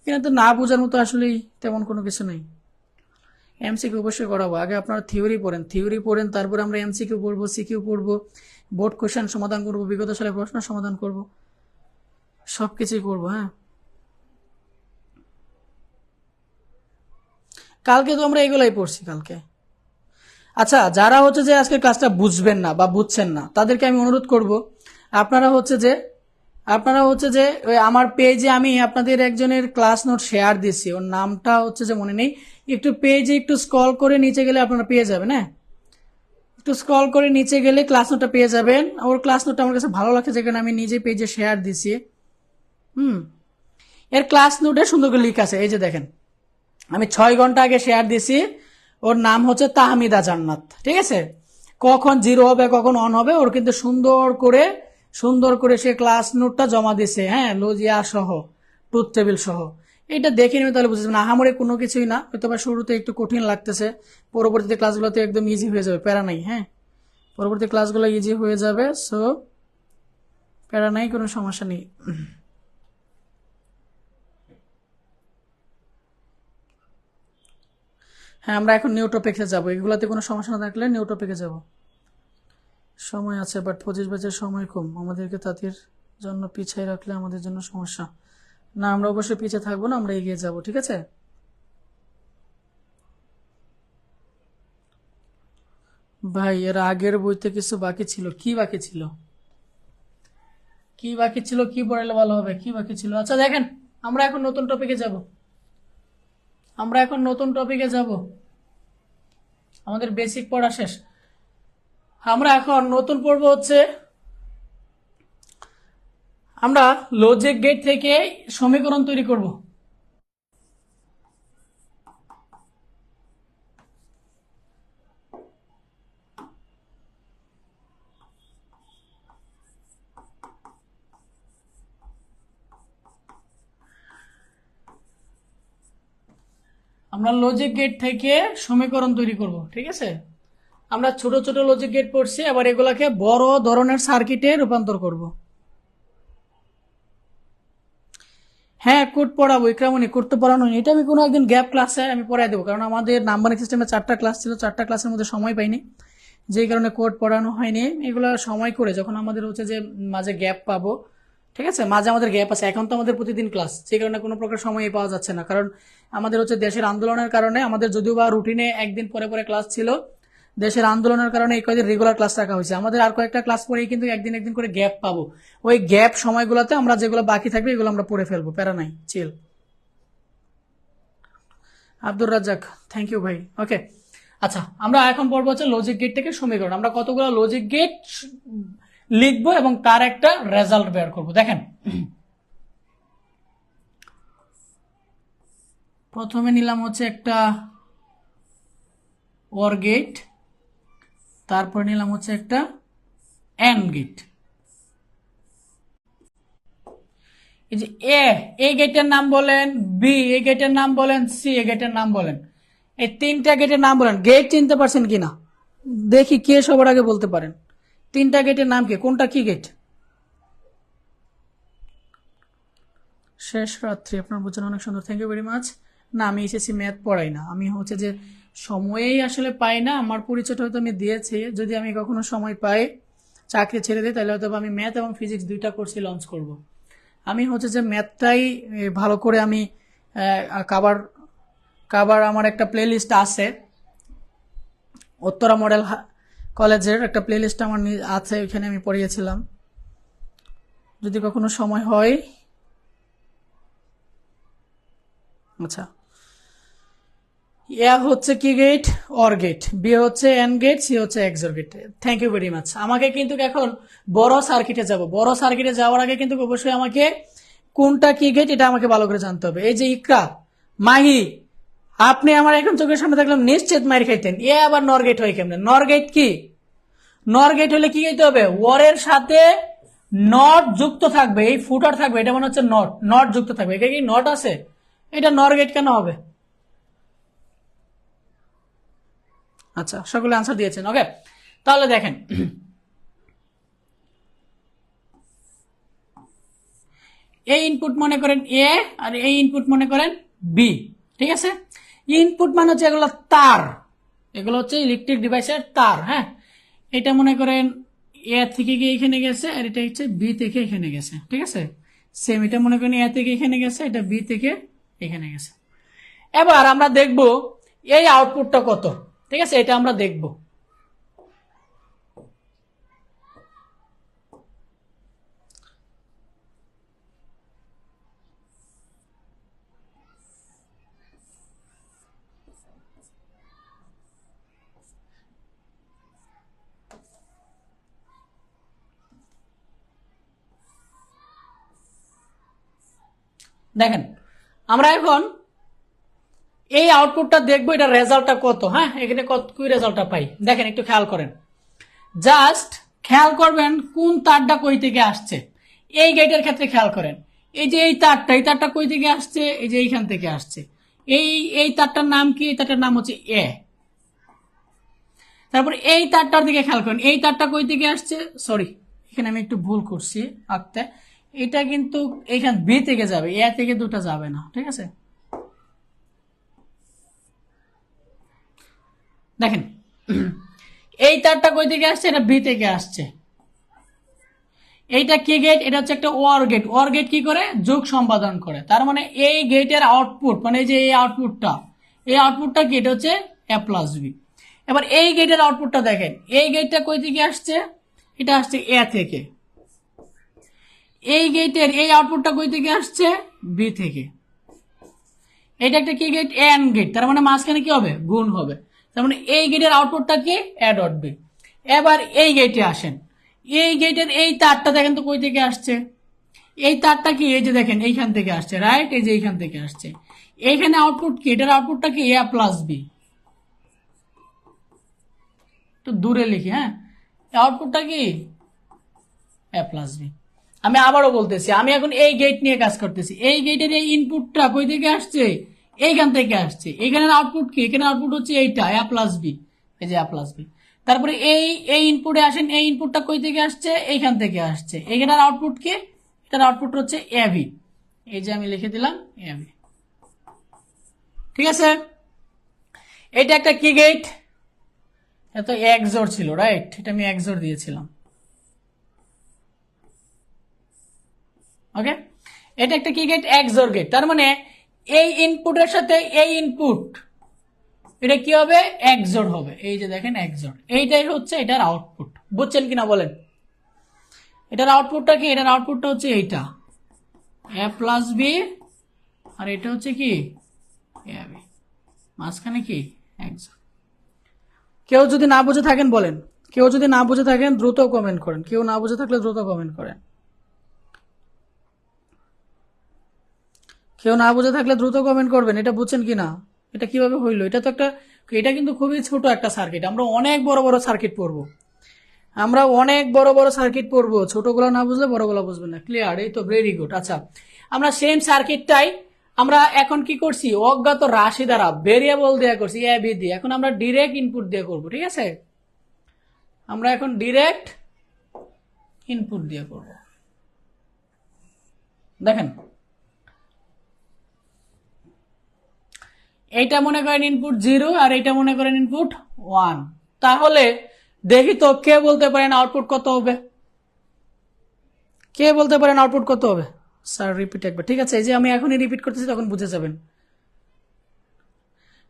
এখানে তো না বোঝার মতো আসলেই তেমন কোনো কিছু নেই। এমসিকিউ অবশ্যই করাবো, আগে আপনারা থিওরি পড়েন, তারপর আমরা এমসিকিউ পড়বো, সিকিউ পড়বো, বোর্ড কোশ্চেন সমাধান করবো, বিগত সালের প্রশ্ন সমাধান করবো, সবকিছুই করবো। হ্যাঁ, কালকে তো আমরা এগুলাই পড়ছি কালকে। আচ্ছা, যারা হচ্ছে যে আজকে ক্লাসটা বুঝবেন না বা বুঝছেন না, তাদেরকে আমি অনুরোধ করব, আপনারা হচ্ছে যে আমার পেজে আমি আপনাদের একজনের ক্লাস নোট শেয়ার দিচ্ছি, ওর নামটা হচ্ছে যে মনে নেই, একটু পেজে একটু স্ক্রল করে নিচে গেলে আপনারা পেয়ে যাবেন। হ্যাঁ, একটু স্ক্রল করে নিচে গেলে ক্লাস নোটটা পেয়ে যাবেন। ওর ক্লাস নোটটা আমার কাছে ভালো লাগছে, যেখানে আমি নিজে পেজে শেয়ার দিছি। এর ক্লাস নোটে সুন্দর করে লিখা আছে, এই যে দেখেন, আমি 6 ঘন্টা আগে শেয়ার দিছি। ওর নাম হচ্ছে তাহমিদা জান্নাত। ঠিক আছে, কখন 0 হবে, কখন 1 হবে, ওর কিন্তু সুন্দর করে সে ক্লাস নোটটা জমা দিছে। হ্যাঁ, লজিয়া সহ, ট্রুথ টেবিল সহ। এটা দেখে নিবে, তাহলে বুঝতে না আহামরি কোনো কিছুই না, হয়তো বা শুরুতে একটু কঠিন লাগতেছে, পরবর্তীতে ক্লাসগুলোতে একদম ইজি হয়ে যাবে, প্যারা নাই। হ্যাঁ, পরবর্তী ক্লাসগুলো ইজি হয়ে যাবে, সো প্যারা নাই, কোনো সমস্যা নেই। হ্যাঁ, আমরা এখন নিউ টপিকে যাবো, এগুলাতে কোনো সমস্যা না থাকলে নিউ টপিকে যাব। সময় আছে, বাট 25 ব্যাচের সময় কম, আমাদেরকে তাদের জন্য পিছিয়ে রাখলে আমাদের জন্য সমস্যা। না, আমরা অবশ্যই পিছিয়ে থাকবো না, আমরা এগিয়ে যাব। ঠিক আছে, ভাই এর আগের বইতে কিছু বাকি ছিল, কি বাকি ছিল, কি পড়ালে ভালো হবে, কি বাকি ছিল? আচ্ছা দেখেন, আমরা এখন নতুন টপিকে যাব, আমাদের বেসিক পড়া শেষ। আমরা এখন নতুন পড়ব হচ্ছে, আমরা লজিক গেট থেকে সমীকরণ তৈরি করব। আমরা লজিক গেট থেকে সমীকরণ তৈরি করব, ঠিক আছে। আমরা ছোট ছোট লজিক গেট পড়ছি, আবার এগুলাকে বড় ধরনের সার্কিটে রূপান্তর করব। হ্যাঁ, কোড পড়াবো ইকরামনি, কোড তো পড়ানো এটা আমি কোনো একদিন গ্যাপ ক্লাসে আমি পড়াই দেবো, কারণ আমাদের নাম্বারিং সিস্টেমে 4টা ক্লাস ছিল, 4টা ক্লাসের মধ্যে সময় পাইনি, যেই কারণে কোড পড়ানো হয়নি। এগুলো সময় করে যখন আমাদের হচ্ছে যে মাঝে গ্যাপ পাবো, ঠিক আছে, মাঝে আমাদের গ্যাপ আছে, এখন তো আমাদের প্রতিদিন ক্লাস, সেই কারণে কোনো প্রকার সময় পাওয়া যাচ্ছে না, কারণ আমাদের হচ্ছে দেশের আন্দোলনের কারণে আমাদের যদিও বা রুটিনে একদিন পরে পরে ক্লাস ছিল, দেশের আন্দোলনের কারণে এই কয়েকদিন রেগুলার ক্লাস রাখা হয়েছে। আমাদের আর কয়েকটা ক্লাস পরেই কিন্তু একদিন একদিন করে গ্যাপ পাবো, ওই গ্যাপ সময়গুলোতে আমরা যেগুলো বাকি থাকবে এগুলো আমরা পড়ে ফেলবো, প্যারা নাই, চিল। আব্দুর রাজ্জাক, থ্যাংক ইউ ভাই। ওকে, আচ্ছা, আমরা এখন পড়বো হচ্ছে লজিক গেট থেকে সমীকরণ। আমরা কতগুলো লজিক গেট লিখবো এবং তার একটা রেজাল্ট বের করব। দেখেন, প্রথমে নিলাম হচ্ছে একটা ওর গেট, তারপর নিলাম হচ্ছে একটা এন্ড গেট। এই যে এ গেটের নাম বলেন, বি এ গেটের নাম বলেন, সি এ গেটের নাম বলেন, এই 3টা গেটের নাম বলেন। গেট চিনতে পারছেন কিনা দেখি, কে সবার আগে বলতে পারেন 3টা গেটের নাম কি, কোনটা কি গেট? শেষ রাত্রি, আপনার বোঝানো অনেক সুন্দর, থ্যাংক ইউ ভেরি মাচ। না, আমি এসএসসি ম্যাথ পড়াই না, আমি হচ্ছে যে সময়েই আসলে পাই না। আমার পরিচয়টা হয়তো আমি দিয়েছি, যদি আমি কখনো সময় পাই, চাকরি ছেড়ে দিই, তাহলে হয়তো আমি ম্যাথ এবং ফিজিক্স 2টা কোর্সই লঞ্চ করব। আমি হচ্ছে যে ম্যাথটাই ভালো করে আমি কাবার কাবার আমার একটা প্লে লিস্ট আছে, উত্তরা মডেল কলেজের একটা প্লে লিস্ট আমার আছে, ওইখানে আমি পড়িয়েছিলাম। যদি কখনো সময় হয়, আচ্ছা, এ হচ্ছে কি গেট, অর গেট, বি হচ্ছে এন গেট, সি হচ্ছে XOR gate. Thank you very much. আমাকে কিন্তু এখন বড় সার্কিটে যাব, বড় সার্কিটে যাওয়ার আগে কিন্তু অবশ্যই আমাকে কোনটা কি গেট এটা আমাকে ভালো করে জানতে হবে। এই যে ইকরা, মাহি, আপনি আমার এখন চোখের সামনে দেখলাম নিশ্চিত মাইর খাইতেন, এ আবার নর গেট হয় কেমনে? নর গেট কি? নর গেট হলে কি হইতে হবে, ওয়ারের সাথে নট যুক্ত থাকবে, এই ফুটার থাকবে, এটা মনে হচ্ছে নট, নট যুক্ত থাকবে। এটা কি নট আছে? এটা নর গেট কেন হবে? আচ্ছা, সকলে আনসার দিয়েছেন। ওকে, তাহলে দেখেন, এই ইনপুট মনে করেন এ, আর এই ইনপুট মনে করেন বি, ঠিক আছে। ইনপুট মানে হচ্ছে এগুলো তার, এগুলো হচ্ছে ইলেকট্রিক ডিভাইসের তার। হ্যাঁ, এটা মনে করেন এ থেকে গিয়ে এখানে গেছে, আর এটা হচ্ছে বি থেকে এখানে গেছে, ঠিক আছে। সেম, এটা মনে করেন এ থেকে এখানে গেছে, এটা বি থেকে এখানে গেছে। এবার আমরা দেখব এই আউটপুটটা কত, ঠিক আছে, এটা আমরা দেখব। দেখেন, আমরা এখন এই আউটপুটটা দেখবো, এটা রেজাল্টটা কত। হ্যাঁ, এখানে কত কি রেজাল্টটা পাই দেখেন, একটু খেয়াল করেন, জাস্ট খেয়াল করবেন কোন তারটা কই থেকে আসছে। এই গেটের ক্ষেত্রে খেয়াল করেন, এই যে এই তারটা কই থেকে আসছে, এই যে এইখান থেকে আসছে। এই তারটার নাম কি? এই তারটার নাম হচ্ছে এ। তারপর এই তারটার দিকে খেয়াল করেন, এই তারটা কই থেকে আসছে, সরি এখানে আমি একটু ভুল করছি আঁকতে, এটা কিন্তু এইখান বি থেকে যাবে, এ থেকে দুটা যাবে না, ঠিক আছে। দেখেন, এই তারটা কই থেকে আসছে, এটা বি থেকে আসছে। এইটা কি গেট? এটা হচ্ছে একটা ওয়ার গেট। ওয়ার গেট কি করে? যোগ সম্পাদন করে। তার মানে এই গেটের আউটপুট, মানে এই যে এই আউটপুটটা কি? এটা হচ্ছে এ প্লাস বি। এবার এই গেটের আউটপুটটা দেখেন, এই গেটটা কই থেকে আসছে? এটা আসছে এ থেকে। এই গেটের এই আউটপুটটা কই থেকে আসছে? বি থেকে। এটা একটা কি গেট? And gate. তার মানে মাঝখানে কি হবে? গুণ হবে। তার মানে এই গেটের আউটপুটটা কি? A dot B. এবার এই গেটে আসেন, এই গেটের এই তারটা দেখেন তো কই থেকে আসছে? এই তারটা কি? এই যে দেখেন এইখান থেকে আসছে, রাইট? এই যে এইখান থেকে আসছে। এইখানে আউটপুট কি? এটার আউটপুটটা কি? এ প্লাস বি। তো দূরে লিখি, হ্যাঁ, আউটপুটটা কি? এ প্লাস বি। আমি আবারও বলতেছি, আমি এখন এই গেট নিয়ে কাজ করতেছি। এই গেটের এই ইনপুটটা কই থেকে আসছে? এইখান থেকে আসছে, এখানের আউটপুট কি, এখানে আউটপুট হচ্ছে এইটা a প্লাস বি, এই যে a প্লাস বি। তারপরে এই ইনপুটে আসেন, এই ইনপুটটা কই থেকে আসছে, এইখান থেকে আসছে, এইখানের আউটপুট কি, এটার আউটপুট হচ্ছে এ বি, এই যে আমি লিখে দিলাম এ বি। ঠিক আছে, এটা একটা কি গেট, এত এক্সর ছিল, রাইট, এটা আমি এক্সর দিয়েছিলাম। ওকে, এটা একটা কি গেট, এক্সর গেট। তার মানে এই ইনপুটের সাথে এই ইনপুট, এটা কি হবে, এক্সর হবে। এই যে দেখেন এক্সর, এইটাই হচ্ছে এটার আউটপুট। বুঝছেন কিনা বলেন? এটার আউটপুটটা কি, এটার আউটপুটটা হচ্ছে এইটা এ প্লাস বি, আর এটা হচ্ছে কি এ বি, মাঝখানে কি এক্সর। কেউ যদি না বুঝে থাকেন বলেন, কেউ যদি না বুঝে থাকেন দ্রুত কমেন্ট করেন, কেউ না বুঝে থাকলে দ্রুত কমেন্ট করেন, কেউ না বুঝে থাকলে দ্রুত কমেন্ট করবেন। এটা বুঝছেন কিনা, এটা কিভাবে হইলো? এটা তো একটা, এটা কিন্তু খুবই ছোট একটা সার্কিট, আমরা অনেক বড় বড় সার্কিট পড়বো, আমরা অনেক বড় বড় সার্কিট পড়বো, ছোটগুলো না বুঝলে বড়গুলো বুঝবেন না। ক্লিয়ার? এই তো, ভেরি গুড। আচ্ছা, আমরা সেম সার্কিটটাই আমরা এখন কি করছি, অজ্ঞাত রাশি দ্বারা ভেরিয়েবল দিয়ে করছি, এ বি দিয়ে। এখন আমরা ডিরেক্ট ইনপুট দিয়ে করবো, ঠিক আছে? আমরা এখন ডিরেক্ট ইনপুট দিয়ে করব। দেখেন, এইটা মনে করেন ইনপুট 0 আর এইটা মনে করেন ইনপুট 1। তাহলে দেখি তো কে বলতে পারেন আউটপুট কত হবে? কে বলতে পারেন আউটপুট কত হবে? স্যার রিপিট একবার। ঠিক আছে, এই যে আমি এখনই রিপিট করতেছি, তখন বুঝে যাবেন।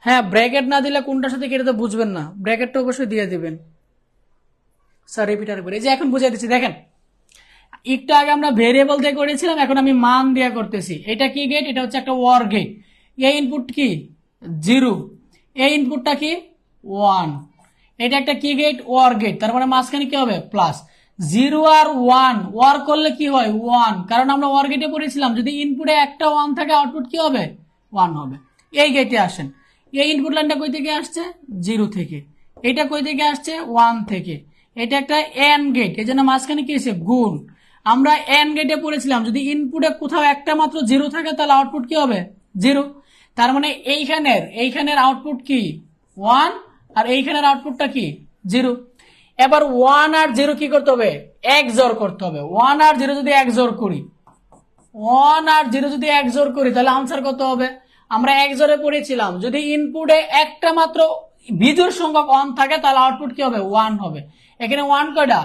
হ্যাঁ, ব্র্যাকেট না দিলে কোনটার সাথে কেটে তো বুঝবেন না, ব্র্যাকেটটা অবশ্যই দিয়ে দিবেন। স্যার রিপিট আরেকবার। এই যে এখন বুঝাই দিচ্ছি, দেখেন একটু আগে আমরা ভেরিয়েবল দিয়ে করেছিলাম, এখন আমি মান দিয়ে করতেছি। এটা কি গেট, এটা হচ্ছে একটা ওয়ার গেট। এই ইনপুট কি 0, এই ইনপুটটা কি 1, এটা একটা কি গেট, ওয়ার গেট। তারপরে মাঝখানে কি হবে, প্লাস। 0 আর 1 ওয়ার করলে কি হয় 1, কারণ আমরা ওয়ার গেটে পড়েছিলাম যদি ইনপুটে একটা 1 থাকে আউটপুট কি হবে 1 হবে। এই গেটে আসেন, এই ইনপুট লাইনটা কই থেকে আসছে 0 থেকে, এটা কই থেকে আসছে 1 থেকে, এটা একটা এন গেট, এই জন্য মাঝখানে কি হয়েছে গুণ। আমরা এন গেটে পড়েছিলাম যদি ইনপুটে কোথাও একটা মাত্র 0 থাকে তাহলে আউটপুট কি হবে 0। তার মানে এইখানের আউটপুট কি 1, আর এইখানের আউটপুটটা কি 0। এবার 1 আর 0 কি করতে হবে, XOR করতে হবে। 1 আর 0 যদি XOR করি, 1 আর 0 যদি XOR করি তাহলে আনসার কত হবে? আমরা XOR-এ পড়েছিলাম যদি ইনপুটে একটা মাত্র বিজোড় সংখ্যক 1 থাকে তাহলে আউটপুট কি হবে 1 হবে। এখানে 1 কয়টা,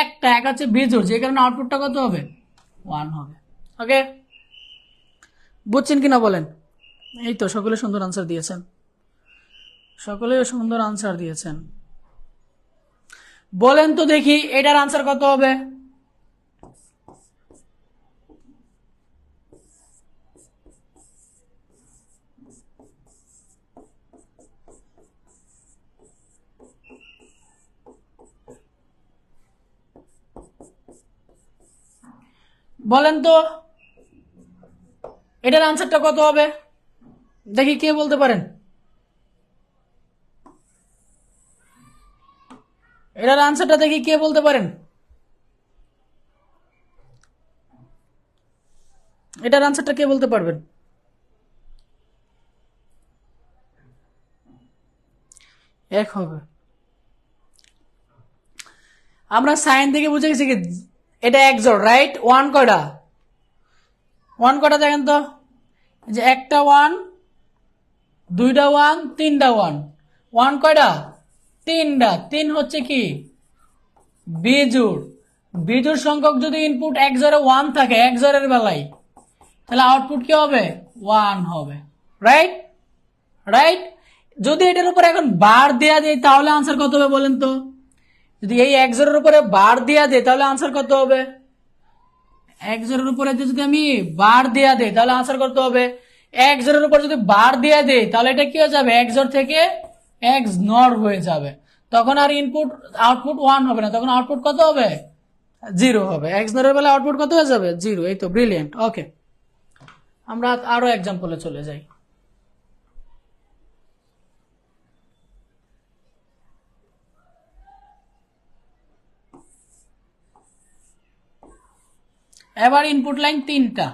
একটা, এক হচ্ছে বিজোড়, যে কারণে আউটপুটটা কত হবে 1 হবে। ওকে, বুঝছেন কিনা বলেন? এই তো, সকলে সুন্দর আনসার দিয়েছেন, সকলে সুন্দর আনসার দিয়েছেন। বলেন তো দেখি এটার আনসার কত হবে? বলেন তো এটার আনসারটা কত হবে? দেখি কে বলতে পারেন। এটার আনসারটা দেখি কে বলতে পারেন। এটার আনসারটা কে বলতে পারবেন? এক হবে। আমরা সাইন থেকে বুঝে গেছি কি এটা XOR, রাইট? 1 কয়টা, 1 কয়টা দেখেন তো, যে একটা 1, দুইটা 1, তিনটা 1, 1 কয়টা, তিনটা। 3 হচ্ছে কি বিজোড়, বিজোড় সংখ্যক যদি ইনপুট XOR-এ 1 থাকে XOR-এর বেলায় তাহলে আউটপুট কি হবে 1 হবে, রাইট? রাইট। যদি এটার উপর এখন বার দেয়া দেয় তাহলে আনসার কত হবে বলেন তো? যদি এই XOR-এর উপরে বার দেয়া দেয় তাহলে আনসার কত হবে? XOR-এর উপরে যদি আমি বার দেয়া দেই তাহলে আনসার কত হবে? XOR-এর উপর যদি বার দেয়া দেই তাহলে এটা কি হয়ে যাবে, XOR থেকে XNOR হয়ে যাবে। তখন আর ইনপুট আউটপুট 1 হবে না, তখন আউটপুট কত হবে 0 হবে। XNOR এর বেলা আউটপুট কত হয়ে যাবে 0। এই তো, ব্রিলিয়েন্ট। ওকে, আমরা আরো এক্সাম্পলে চলে যাই। এবার ইনপুট লাইন 3টা,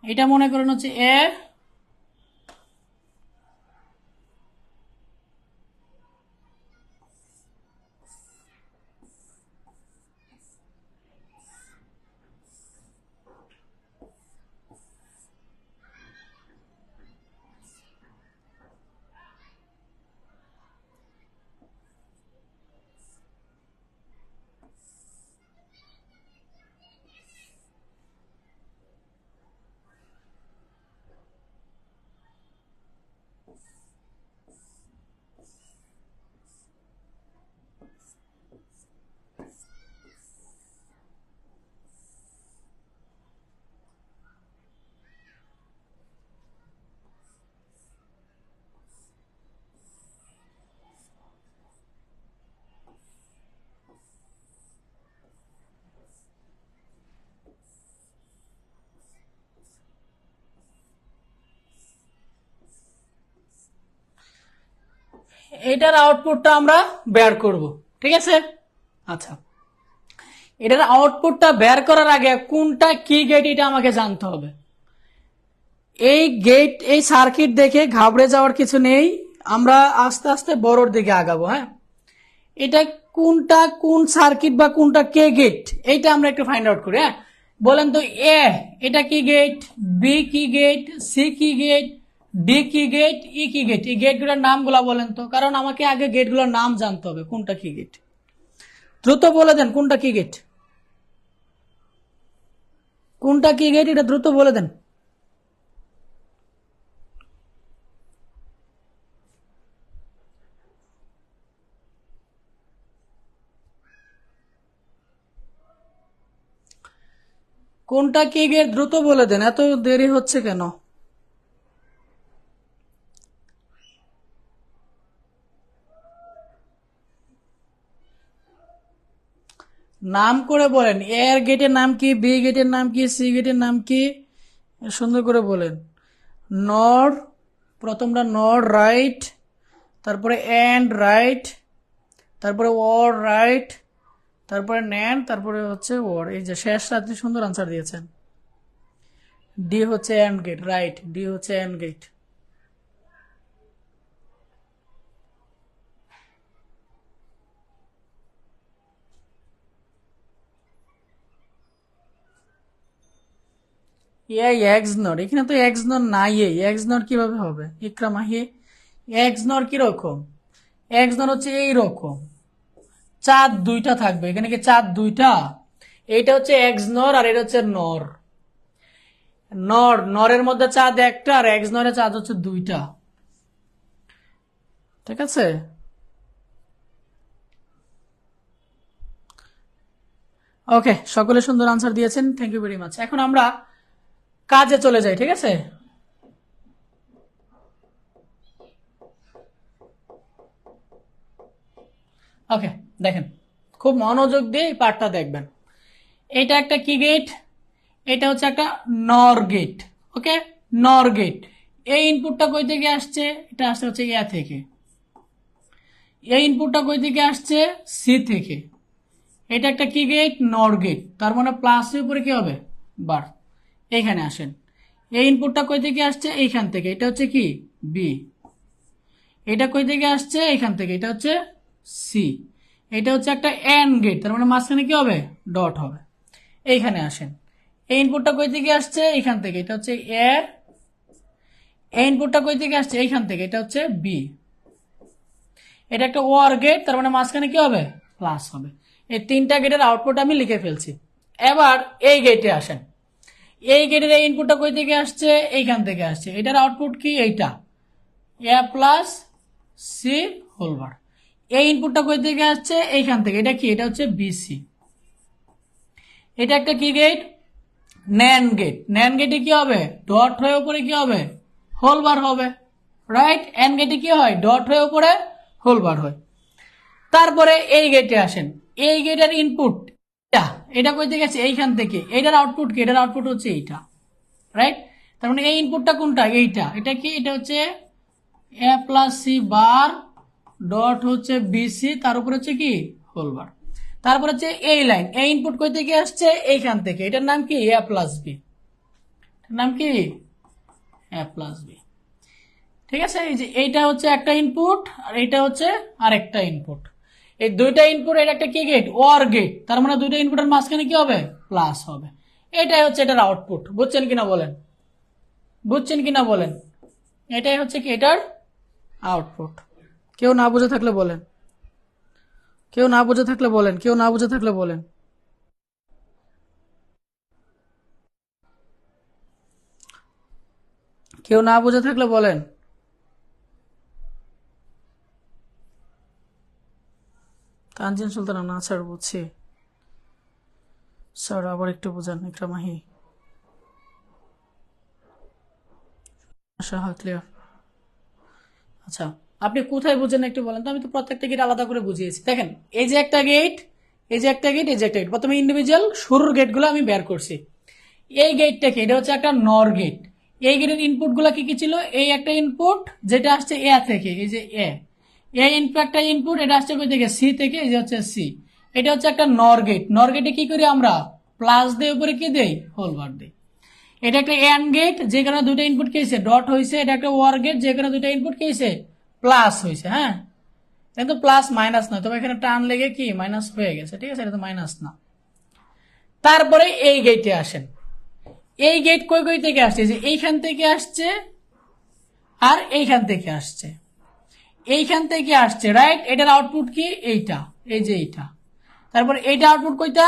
এটা মনে করেন হচ্ছে এ, এটার আউটপুটটা আমরা বের করব, ঠিক আছে। আচ্ছা, এটার আউটপুটটা বের করার আগে কোনটা কি গেট এটা আমাকে জানতে হবে। এই গেট, এই সার্কিট দেখে ঘাবড়ে যাওয়ার কিছু নেই, আমরা আস্তে আস্তে বড়র দিকে আগাবো। হ্যাঁ, এটা কোনটা কোন সার্কিট বা কোনটা কে গেট এইটা আমরা একটু ফাইন্ড আউট করি। হ্যাঁ, বলেন তো এ এটা কি গেট, বি কি গেট, সি কি গেট, ডি কি গেট, ই কি গেট। এই গেটগুলোর নামগুলা বলেন তো, কারণ আমাকে আগে গেটগুলোর নাম জানতে হবে কোনটা কি গেট। দ্রুত বলে দেন কোনটা কি গেট, কোনটা কি গেট এটা দ্রুত বলে দেন। কোনটা কি গেট দ্রুত বলে দেন, এত দেরি হচ্ছে কেন? নাম করে বলেন, এ এর গেটের নাম কি, বি গেটের নাম কি, সি গেটের নাম কি, সুন্দর করে বলেন। নর, প্রথমটা নর রাইট, তারপরে এন্ড রাইট, তারপরে ওর রাইট, তারপরে ন্যান, তারপরে হচ্ছে ওর। এই যে শেষ রাত্রি সুন্দর আনসার দিয়েছেন। ডি হচ্ছে এন্ড গেট, রাইট, ডি হচ্ছে এন্ড গেট। এই এক্স নট, এখানে তো এক্স নট নাই, এই এক্স নট কিভাবে হবে ইকরামাহি? এক্স নট কিরকম? এক্স নট হচ্ছে এইরকম, চাঁদ দুইটা থাকবে, এখানে কি চাঁদ দুইটা? এইটা হচ্ছে এক্স নর আর এটা হচ্ছে নর। নর, নরের মধ্যে চাঁদ একটা, আর এক্স নরের চাঁদ হচ্ছে দুইটা, ঠিক আছে। ওকে, সকলে সুন্দর আনসার দিয়েছেন, থ্যাংক ইউ ভেরি মাচ। এখন আমরা কাজে চলে যাই, ঠিক আছে। ওকে, দেখেন খুব মনোযোগ দিয়ে এই পার্টটা দেখবেন। এটা একটা কি গেট, এটা হচ্ছে একটা নর গেট। ওকে, নর গেট। এই ইনপুটটা কই থেকে আসছে? এটা আসছে হচ্ছে এ থেকে। এই ইনপুটটা কই থেকে আসছে? সি থেকে। এটা একটা কি গেট? নর গেট। তার মানে প্লাসের উপরে কি হবে? বার। এইখানে আসেন, এই ইনপুটটা কই থেকে আসছে? এইখান থেকে। এটা হচ্ছে কি? বি। এটা কই থেকে আসছে? এইখান থেকে। এটা হচ্ছে সি। এটা হচ্ছে একটা এন্ড গেট, তার মানে মাঝখানে কি হবে? ডট হবে। এইখানে আসেন, এই ইনপুটটা কই থেকে আসছে? এইখান থেকে। এটা হচ্ছে এ। এই ইনপুটটা কই থেকে আসছে? এইখান থেকে। এটা হচ্ছে বি। এটা একটা ওয়ার গেট, তার মানে মাঝখানে কি হবে? প্লাস হবে। এই তিনটা গেটের আউটপুট আমি লিখে ফেলছি। এবার এই গেটে আসেন, এই গেটের এই ইনপুটটা কই থেকে আসছে? এইখান থেকে আসছে। এটার আউটপুট কি? এইটা এ প্লাস সি হোল বার। এই ইনপুটটা কই থেকে আসছে? এইখান থেকে। এটা কি? এটা হচ্ছে বিসি। এটা একটা কি গেট? NAND gate. ন্যান গেটে কি হবে? ডট হয়ে উপরে কি হবে? হোল বার হবে, রাইট। এন্ড গেটে কি হয়? ডট হয়ে উপরে হোল বার হয়। তারপরে এই গেটে আসেন, এই গেটের ইনপুট এটা কই থেকে আছে? এইখান থেকে। এটার আউটপুট কি? এটার আউটপুট হচ্ছে এইটা, রাইট। তার মানে এই ইনপুটটা কোনটা? এইটা। এটা কি? এটা হচ্ছে A plus C bar dot হচ্ছে বিসি, তার উপর হচ্ছে কি? Whole bar. তারপর হচ্ছে এই লাইন, এই ইনপুট কই থেকে আসছে? এইখান থেকে। এটার নাম কি? এ প্লাস বি, নাম কি এ প্লাস বি। ঠিক আছে, এই যে এইটা হচ্ছে একটা ইনপুট আর এইটা হচ্ছে আরেকটা ইনপুট। এই দুইটা ইনপুট, এর একটা কি গেট, ওর গেট, তার মানে দুইটা ইনপুটের মাঝখানে কি হবে, প্লাস হবে। এটাই হচ্ছে এটার আউটপুট। বুঝছেন কিনা বলেন, বুঝছেন কিনা বলেন। এটাই হচ্ছে কি এটার আউটপুট। কেউ না বুঝে থাকলে বলেন, কেউ না বুঝে থাকলে বলেন, কেউ না বুঝে থাকলে বলেন। কেউ না বুঝে থাকলে বলেন। তানজিন সুলতানা, না স্যার বুঝছি স্যার, আবার একটু বুঝান। ইকরামাহি, আশা হয় ক্লিয়ার। আচ্ছা, আপনি কোথায় বুঝেন একটু বলেন তো, আমি তো প্রত্যেকটা গেট আলাদা করে বুঝিয়েছি। দেখেন, এই যে একটা গেট, এই যে একটা গেট, এই যে একটা গেট, প্রথমে ইন্ডিভিজুয়াল শুরুর গেটগুলো আমি বের করছি। এই গেটটা কি, এটা হচ্ছে একটা নর গেট। এই গেটের ইনপুট গুলা কি কি ছিল, এই একটা ইনপুট যেটা আসছে এ থেকে, এই যে এ, এই ইনপুট একটা ইনপুট, এটা আসছে কই থেকে, সি থেকে, এই যে হচ্ছে সি। এটা হচ্ছে একটা নর গেট। নর গেটে কি করি আমরা, প্লাস দিয়ে উপরে কি দেই, হোল বার দেই। এটা একটা এন্ড গেট, যেখানে দুটো ইনপুট কি হয়েছে, ডট হয়েছে। এটা একটা ওয়ার গেট, যেখানে দুটো ইনপুট কি হয়েছে, প্লাস হয়েছে। হ্যাঁ, কিন্তু প্লাস মাইনাস নয়, তবে এখানে টান লেগে কি মাইনাস হয়ে গেছে। ঠিক আছে, এটা তো মাইনাস না। তারপরে এই গেটে আসেন। এই গেট কই কই থেকে আসছে, যে এইখান থেকে আসছে আর এইখান থেকে আসছে, এইখান থেকে আসছে, রাইট। এটার আউটপুট কি, এইটা, এই যে এইটা। তারপর এইটা আউটপুট কইটা,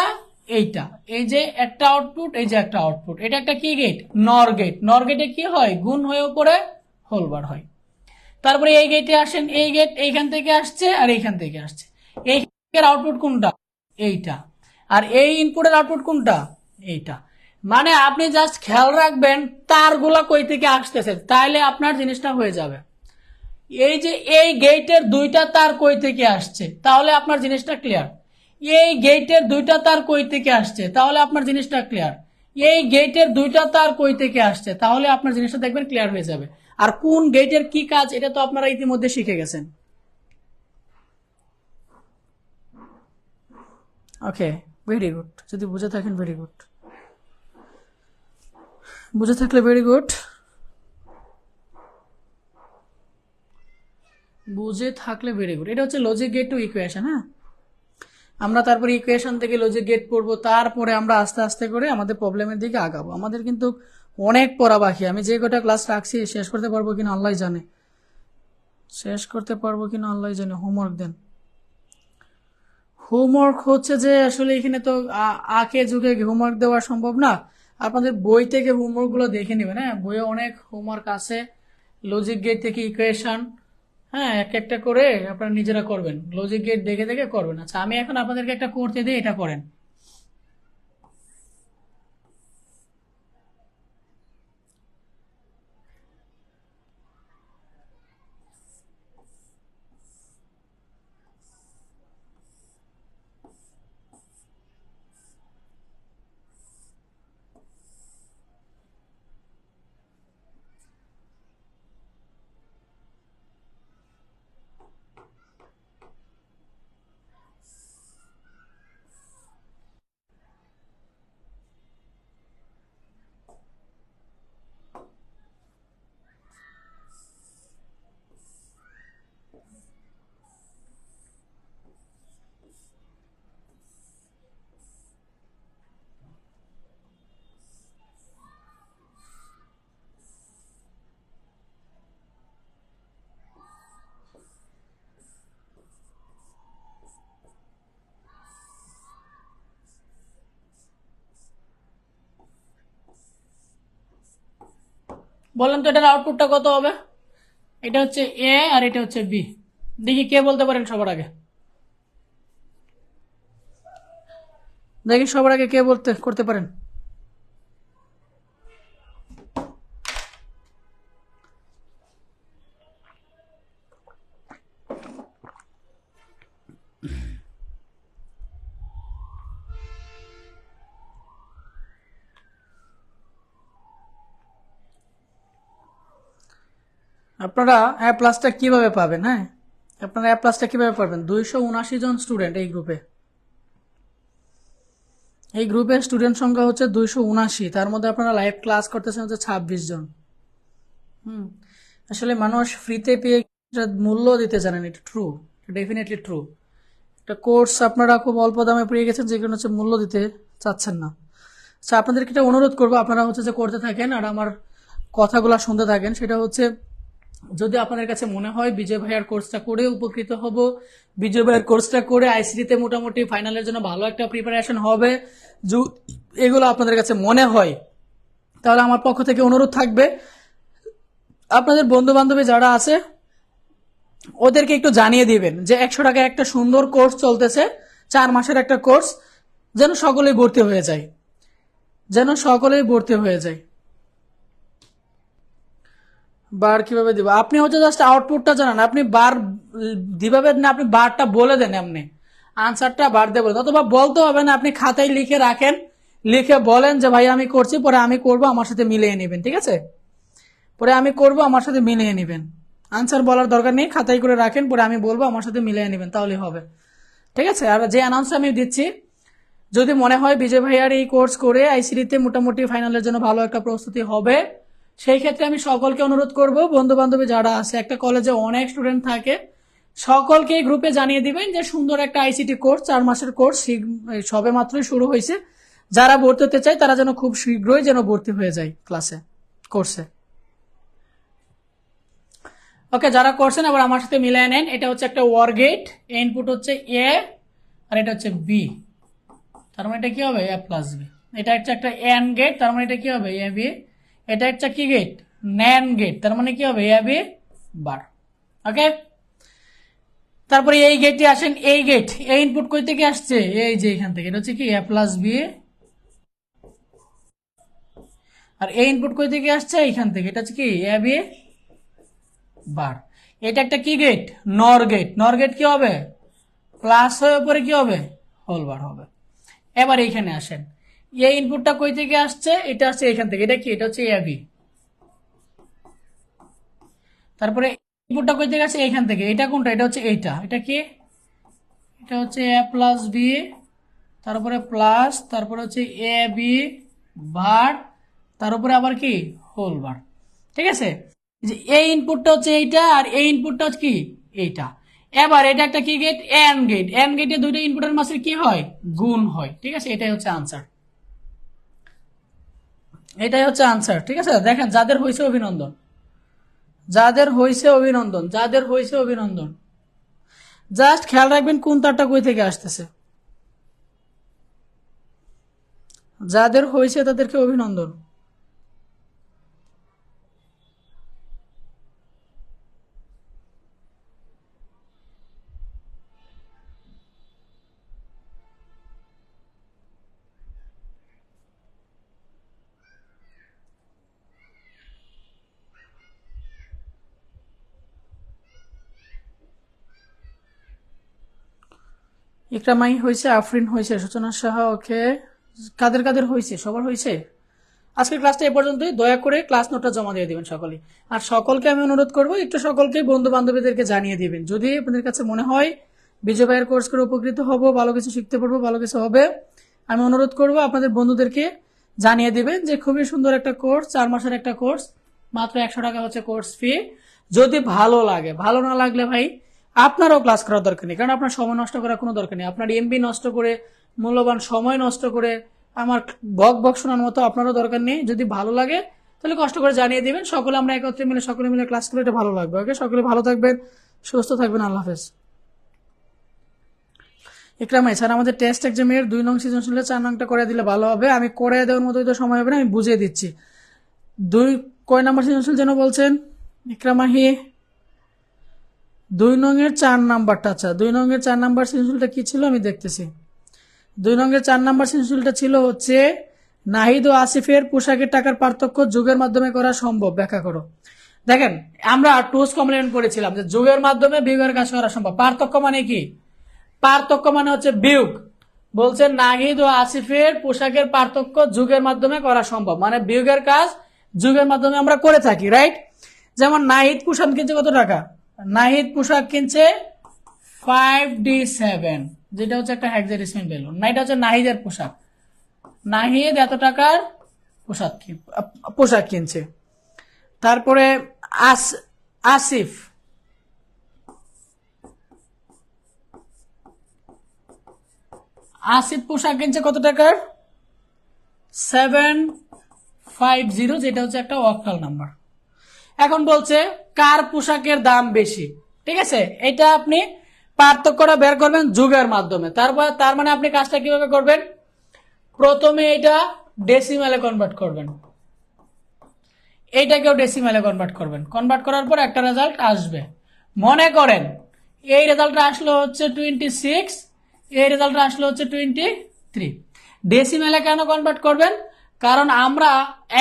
এইটা। এই যে একটা আউটপুট, এই যে একটা আউটপুট। এটা একটা কি গেট, নর গেট। নর গেটে কি হয়, গুণ হয়ে উপরে হোলবার হয়। তারপরে এই গেটে আসেন, এই গেট এইখান থেকে আসছে আর এইখান থেকে আসছে। এই আউটপুট কোনটা, এইটা। আর এই ইনপুটের আউটপুট কোনটা, এইটা। মানে আপনি জাস্ট খেয়াল রাখবেন তারগুলা কই থেকে আসতেছে, তাইলে আপনার জিনিসটা হয়ে যাবে। এই যে এই গেটের দুইটা তার কই থেকে আসছে, তাহলে আপনার জিনিসটা ক্লিয়ার। এই গেটের দুইটা তার কই থেকে আসছে, তাহলে আপনার জিনিসটা ক্লিয়ার। এই গেটের দুইটা তার কই থেকে আসছে, তাহলে আপনার জিনিসটা দেখবেন ক্লিয়ার হয়ে যাবে। আর কোন গেটের কি কাজ, এটা তো আপনারা ইতিমধ্যে শিখে গেছেন। ওকে, ভেরি গুড। যদি বুঝে থাকেন ভেরি গুড, বুঝে থাকলে ভেরি গুড, বুঝে থাকলে ভেরি গুড। এটা হচ্ছে লজিক গেট টু ইকুয়েশন। হ্যাঁ, আমরা তারপরে ইকুয়েশন থেকে লজিক গেট পড়বো, তারপরে আমরা আস্তে আস্তে করে আমাদের প্রবলেমের দিকে আগাবো। আমাদের কিন্তু অনেক পড়া বাকি। আমি যে কটা ক্লাস রাখছি শেষ করতে পারবো কিনা আল্লাহ জানে, শেষ করতে পারবো কিনা আল্লাহ জানে। হোমওয়ার্ক দেন। হোমওয়ার্ক হচ্ছে যে আসলে এখানে তো আঁকে যুগে হোমওয়ার্ক দেওয়া সম্ভব না। আপনাদের বই থেকে হোমওয়ার্ক গুলো দেখে নেবেন। হ্যাঁ, বইয়ে অনেক হোমওয়ার্ক আছে, লজিক গেট থেকে ইকুয়েশন। হ্যাঁ, এক একটা করে আপনারা নিজেরা করবেন, লজিক গেট দেখে দেখে করবেন। আচ্ছা, আমি এখন আপনাদেরকে একটা করতে দিই, এটা করেন। বলেন তো এটার আউটপুটটা কত হবে। এটা হচ্ছে এ আর এটা হচ্ছে বি। দেখি কে বলতে পারেন সবার আগে, দেখি সবার আগে কে বলতে করতে পারেন। আপনারা এ প্লাসটা কিভাবে পাবেন। হ্যাঁ, আপনারা এ প্লাসটা কিভাবে পাবেন, 279 জন স্টুডেন্ট এই গ্রুপে। এই গ্রুপের স্টুডেন্ট সংখ্যা হচ্ছে 279, তার মধ্যে আপনারা লাইভ ক্লাস করতেছেন হচ্ছে 26 জন। আসলে মানুষ ফ্রিতে পেয়ে মূল্য দিতে জানেন, এটা ট্রু, ডেফিনেটলি ট্রু। একটা কোর্স আপনারা খুব অল্প দামে পেয়ে গেছেন, যেখানে হচ্ছে মূল্য দিতে চাচ্ছেন না। আচ্ছা, আপনাদেরকে একটা অনুরোধ করবো, আপনারা হচ্ছে যে করতে থাকেন আর আমার কথাগুলো শুনতে থাকেন। সেটা হচ্ছে, যদি আপনাদের কাছে মনে হয় বিজয় ভাইয়ার কোর্সটা করে উপকৃত হব, বিজয় ভাইয়ার কোর্সটা করে আইসিটিতে মোটামুটি ফাইনালের জন্য ভালো একটা প্রিপারেশন হবে, এগুলো আপনাদের কাছে মনে হয়, তাহলে আমার পক্ষ থেকে অনুরোধ থাকবে, আপনাদের বন্ধু বান্ধবী যারা আছে ওদেরকে একটু জানিয়ে দিবেন যে 100 টাকায় একটা সুন্দর কোর্স চলতেছে, 4 মাসের একটা কোর্স, যেন সকলেই ভর্তি হয়ে যায়, যেন সকলেই ভর্তি হয়ে যায়। বার কিভাবে দিব? আপনি হচ্ছে জাস্ট আউটপুটটা জানান, আপনি বার দিবেন না, আপনি বারটা বলে দেন, এমনি আনসারটা বার দিয়ে বলেন, অথবা বলতে হবে না, আপনি খাতায় লিখে রাখেন, লিখে বলেন যে ভাই আমি করছি, পরে আমি করব, আমার সাথে মিলিয়ে নেবেন, ঠিক আছে? পরে আমি করব, আমার সাথে মিলিয়ে নেবেন। আনসার বলার দরকার নেই, খাতায় করে রাখেন, পরে আমি বলবো, আমার সাথে মিলিয়ে নেবেন, তাহলে হবে, ঠিক আছে? আর যে অ্যানাউন্স আমি দিচ্ছি, যদি মনে হয় বিজয় ভাইয়ার এই কোর্স করে আইসিডিতে মোটামুটি ফাইনালের জন্য ভালো একটা প্রস্তুতি হবে, সেই ক্ষেত্রে আমি সকলকে অনুরোধ করব, বন্ধু বান্ধবী যারা আছে, একটা কলেজে অনেক স্টুডেন্ট থাকে, সকলকে এই গ্রুপে জানিয়ে দিবেন যে সুন্দর একটা আইসিটি কোর্স, 4 মাসের কোর্স সবে মাত্রই শুরু হয়েছে, যারা ভর্তি হতে চায় তারা যেন খুব শীঘ্রই যেন ভর্তি হয়ে যায় ক্লাসে, কোর্সে। ওকে, যারা করছেন আবার আমার সাথে মিলিয়ে নেন। এটা হচ্ছে একটা ওয়ার গেট, ইনপুট হচ্ছে এ আর এটা হচ্ছে বি, তার মানে এটা কি হবে? A plus B. এটা হচ্ছে একটা এন্ড গেট, তার মানে এটা কি হবে? A B. এটা হচ্ছে কি গেট? ন্যান্ড গেট, তার মানে কি হবে? এ বি বার। ওকে, তারপরে এই গেটে আসেন, এই গেট, এই ইনপুট কই থেকে আসছে? এই যে এখান থেকে, এটা হচ্ছে কি এ প্লাস বি, আর এই ইনপুট কই থেকে আসছে? এইখান থেকে, এটা হচ্ছে কি এ বি বার। এটা একটা কি গেট? নর গেট। নর গেট কি হবে? প্লাস হয়ে উপরে কি হবে? হোল বার হবে। এবার এইখানে আসেন, এই ইনপুটটা কই থেকে আসছে? এটা আসছে এখান থেকে, এটা কি? এটা হচ্ছে এ বি। তারপরে ইনপুটটা কই থেকে আসছে? এইখান থেকে, এটা কোনটা? এটা হচ্ছে এইটা, এটা কি? এটা হচ্ছে এ প্লাস বি, তারপরে প্লাস, তারপরে হচ্ছে এ বি বার, তার উপরে আবার কি? হোল বার, ঠিক আছে? যে এই ইনপুটটা হচ্ছে এইটা, আর এই ইনপুটটা হচ্ছে কি? এইটা। এবার এটা একটা কি গেট? And gate. এন্ড গেটে দুইটা ইনপুটের মাঝে কি হয়? গুণ হয়, ঠিক আছে? এটাই হচ্ছে আনসার, এটাই হচ্ছে আনসার, ঠিক আছে? দেখেন, যাদের হয়েছে অভিনন্দন, যাদের হয়েছে অভিনন্দন, যাদের হয়েছে অভিনন্দন। জাস্ট খেয়াল রাখবেন কোন তারটা কই থেকে আসতেছে। যাদের হয়েছে তাদেরকে অভিনন্দন। ইকরামাই হয়েছে, আফরিন হয়েছে, সূচনা সাহা ওকে। কাদের কাদের হয়েছে? সবার হয়েছে। আজকের ক্লাসটা এ পর্যন্তই। দয়া করে ক্লাস নোটটা জমা দিয়ে দিবেন সকলে। আর সকলকে আমি অনুরোধ করবো, একটু সকলকে বন্ধু বান্ধবীদেরকে জানিয়ে দিবেন, যদি আপনাদের কাছে মনে হয় বিজয় ভাইয়ের কোর্স করে উপকৃত হব, ভালো কিছু শিখতে পারবো, ভালো কিছু হবে, আমি অনুরোধ করবো আপনাদের বন্ধুদেরকে জানিয়ে দিবেন যে খুবই সুন্দর একটা কোর্স, 4 মাসের একটা কোর্স, মাত্র 100 টাকা হচ্ছে কোর্স ফি। যদি ভালো লাগে, ভালো না লাগলে ভাই আপনারও ক্লাস করার দরকার নেই, কারণ আপনার সময় নষ্ট করার কোনো দরকার নেই। আপনার এমবি নষ্ট করে, মূল্যবান সময় নষ্ট করে আমার বক বক শোনার মতো আপনারও দরকার নেই। যদি ভালো লাগে তাহলে কষ্ট করে জানিয়ে দিবেন, সকলে আমরা একত্রে মিলে, সকলে মিলে ক্লাস করে এটা ভালো লাগবে। ওকে, সকলে ভালো থাকবেন, সুস্থ থাকবেন, আল্লাহ হাফেজ। ইকরাম স্যার, আমাদের টেস্ট এক্সামের 2 নং সৃজনশীলে 4 নংটা করে দিলে ভালো হবে। আমি করে দেওয়ার মতো তো সময় হবে না, আমি বুঝিয়ে দিচ্ছি। 2 কয় নাম্বার সৃজনশীল যেন বলছেন ইকরামাহি? 2 নং এর 4 নাম্বারটা। আচ্ছা, 2 নং এর 4 নাম্বার সৃজনশীলটা কি ছিল আমি দেখতেছি। 2 নং এর 4 নাম্বার সৃজনশীলটা ছিল হচ্ছে নাহিদ ও আসিফের পোশাকের টাকার পার্থক্য যুগের মাধ্যমে করা সম্ভব, ব্যাখ্যা করো। দেখেন, আমরা টুস কমপ্লেন করেছিলাম যে যুগের মাধ্যমে বিয়োগের কাজ করা সম্ভব। পার্থক্য মানে কি? পার্থক্য মানে হচ্ছে বিয়োগ। বলছেন নাহিদ ও আসিফের পোশাকের পার্থক্য যুগের মাধ্যমে করা সম্ভব, মানে বিয়োগের কাজ যুগের মাধ্যমে আমরা করে থাকি, রাইট? যেমন নাহিদ পোশাক কিনছে কত টাকা? নাহিদ পোশাক কিনছে 5D7, যেটা হচ্ছে একটা হেক্সাডেসিমাল ভ্যালু। না, এটা হচ্ছে নাহিদের পোশাক। নাহিদ এত টাকার পোশাক কিনছে। তারপরে আসিফ পোশাক কিনছে কত টাকার? 750, যেটা হচ্ছে একটা অক্টাল নাম্বার। এখন বলছে কার পোশাকের দাম বেশি। ঠিক আছে, এটা আপনি পার্থক্যটা বের করবেন যোগের মাধ্যমে। তার মানে আপনি কাজটা কিভাবে করবেন? প্রথমে এটা ডেসিমালে কনভার্ট করবেন, এইটাকেও ডেসিমালে কনভার্ট করবেন। কনভার্ট করার পর একটা রেজাল্ট আসবে। মনে করেন এই রেজাল্টটা আসলো হচ্ছে 26, এই রেজাল্টটা আসলো হচ্ছে 23। ডেসিমালে কেন কনভার্ট করবেন? কারণ আমরা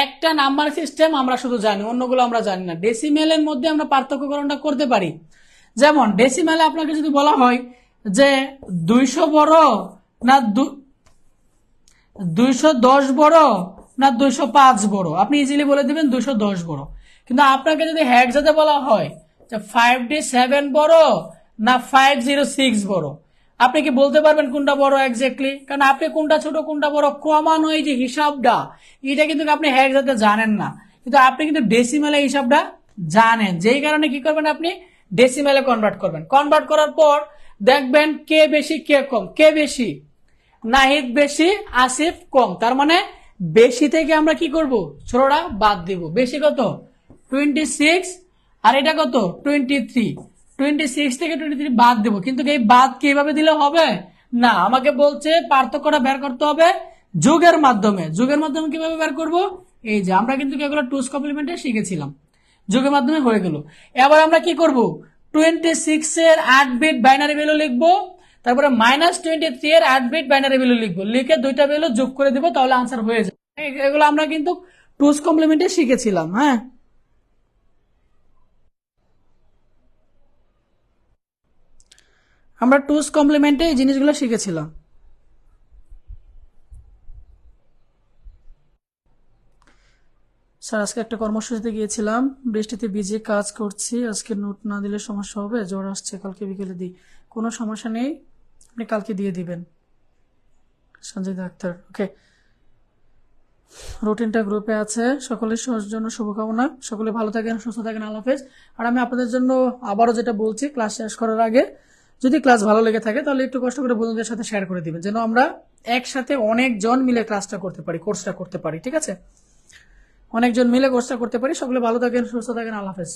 একটা নাম্বার সিস্টেম আমরা শুধু জানি, অন্যগুলো আমরা জানি না। ডেসিমেলের মধ্যে আমরা পার্থক্যকরণটা করতে পারি। যেমন ডেসিমেলে আপনাকে যদি বলা হয় যে 200 বড় না 210 বড় না 205 বড়, আপনি ইজিলি বলে দিবেন 210 বড়। কিন্তু আপনাকে যদি হেক্সাতে বলা হয় যে 5D7 বড় না 506 বড়, আপনি কি বলতে পারবেন কোনটা বড় এক্স্যাক্টলি? কারণ আপনি কোনটা ছোট কোনটা বড় কমানো এই যে হিসাবটা, এটা কিন্তু আপনি হেক্সাতে জানেন না, কিন্তু আপনি কিন্তু ডেসিমেলে হিসাবটা জানেন। যেই কারণে কি করবেন, আপনি ডেসিমেলে কনভার্ট করবেন। কনভার্ট করার পর দেখবেন কে বেশি কে কম। কে বেশি? নাহিদ বেশি, আসিফ কম। তার মানে বেশি থেকে আমরা কি করব? ছোটটা বাদ দিব। বেশি কত? 26, আর এটা কত? 23। 26 থেকে 23 বাদ দেব, কিন্তু এই বাদ কিভাবে দিলে হবে না, আমাকে বলছে পার্থক্যটা বের করতে হবে যোগের মাধ্যমে। যোগের মাধ্যমে কিভাবে বের করব? এই যে আমরা কিন্তু এগুলো টুস কমপ্লিমেন্টে শিখেছিলাম, যোগের মাধ্যমে হয়ে গেল। এবার আমরা কি করব? 26 এর 8 বিট বাইনারি ভ্যালু লিখবো, তারপরে -23 এর 8 বিট বাইনারি ভ্যালু লিখবো, লিখে দুইটা ভ্যালু যোগ করে দিব, তাহলে আনসার হয়ে যাবে। এগুলো আমরা কিন্তু টুস কমপ্লিমেন্টে শিখেছিলাম। হ্যাঁ, আমরা টুস কমপ্লিমেন্টে এই জিনিসগুলো শিখেছিলাম। স্যার আজকে একটা কর্মসূচিতে গিয়েছিলাম, বৃষ্টিতে ভিজে কাজ করছি, আজকে নোট না দিলে সমস্যা হবে, জ্বর আসছে, কালকে বিকেলে দিই। কোনো সমস্যা নেই, আপনি কালকে দিয়ে দিবেন। সঞ্জয় ডাক্তার, ওকে। রুটিনটা গ্রুপে আছে, সকলের জন্য শুভকামনা, সকলে ভালো থাকেন, সুস্থ থাকেন, আল্লাহ হাফেজ। আর আমি আপনাদের জন্য আবারও যেটা বলছি, ক্লাস শেষ করার আগে যদি ক্লাস ভালো লেগে থাকে তাহলে একটু কষ্ট করে বন্ধুদের সাথে শেয়ার করে দিবেন, যেন আমরা একসাথে অনেকজন মিলে ক্লাসটা করতে পারি, কোর্সটা করতে পারি। ঠিক আছে, অনেকজন মিলে কোর্সটা করতে পারি। সকলে ভালো থাকেন, সুস্থ থাকেন, আল্লাহ হাফেজ।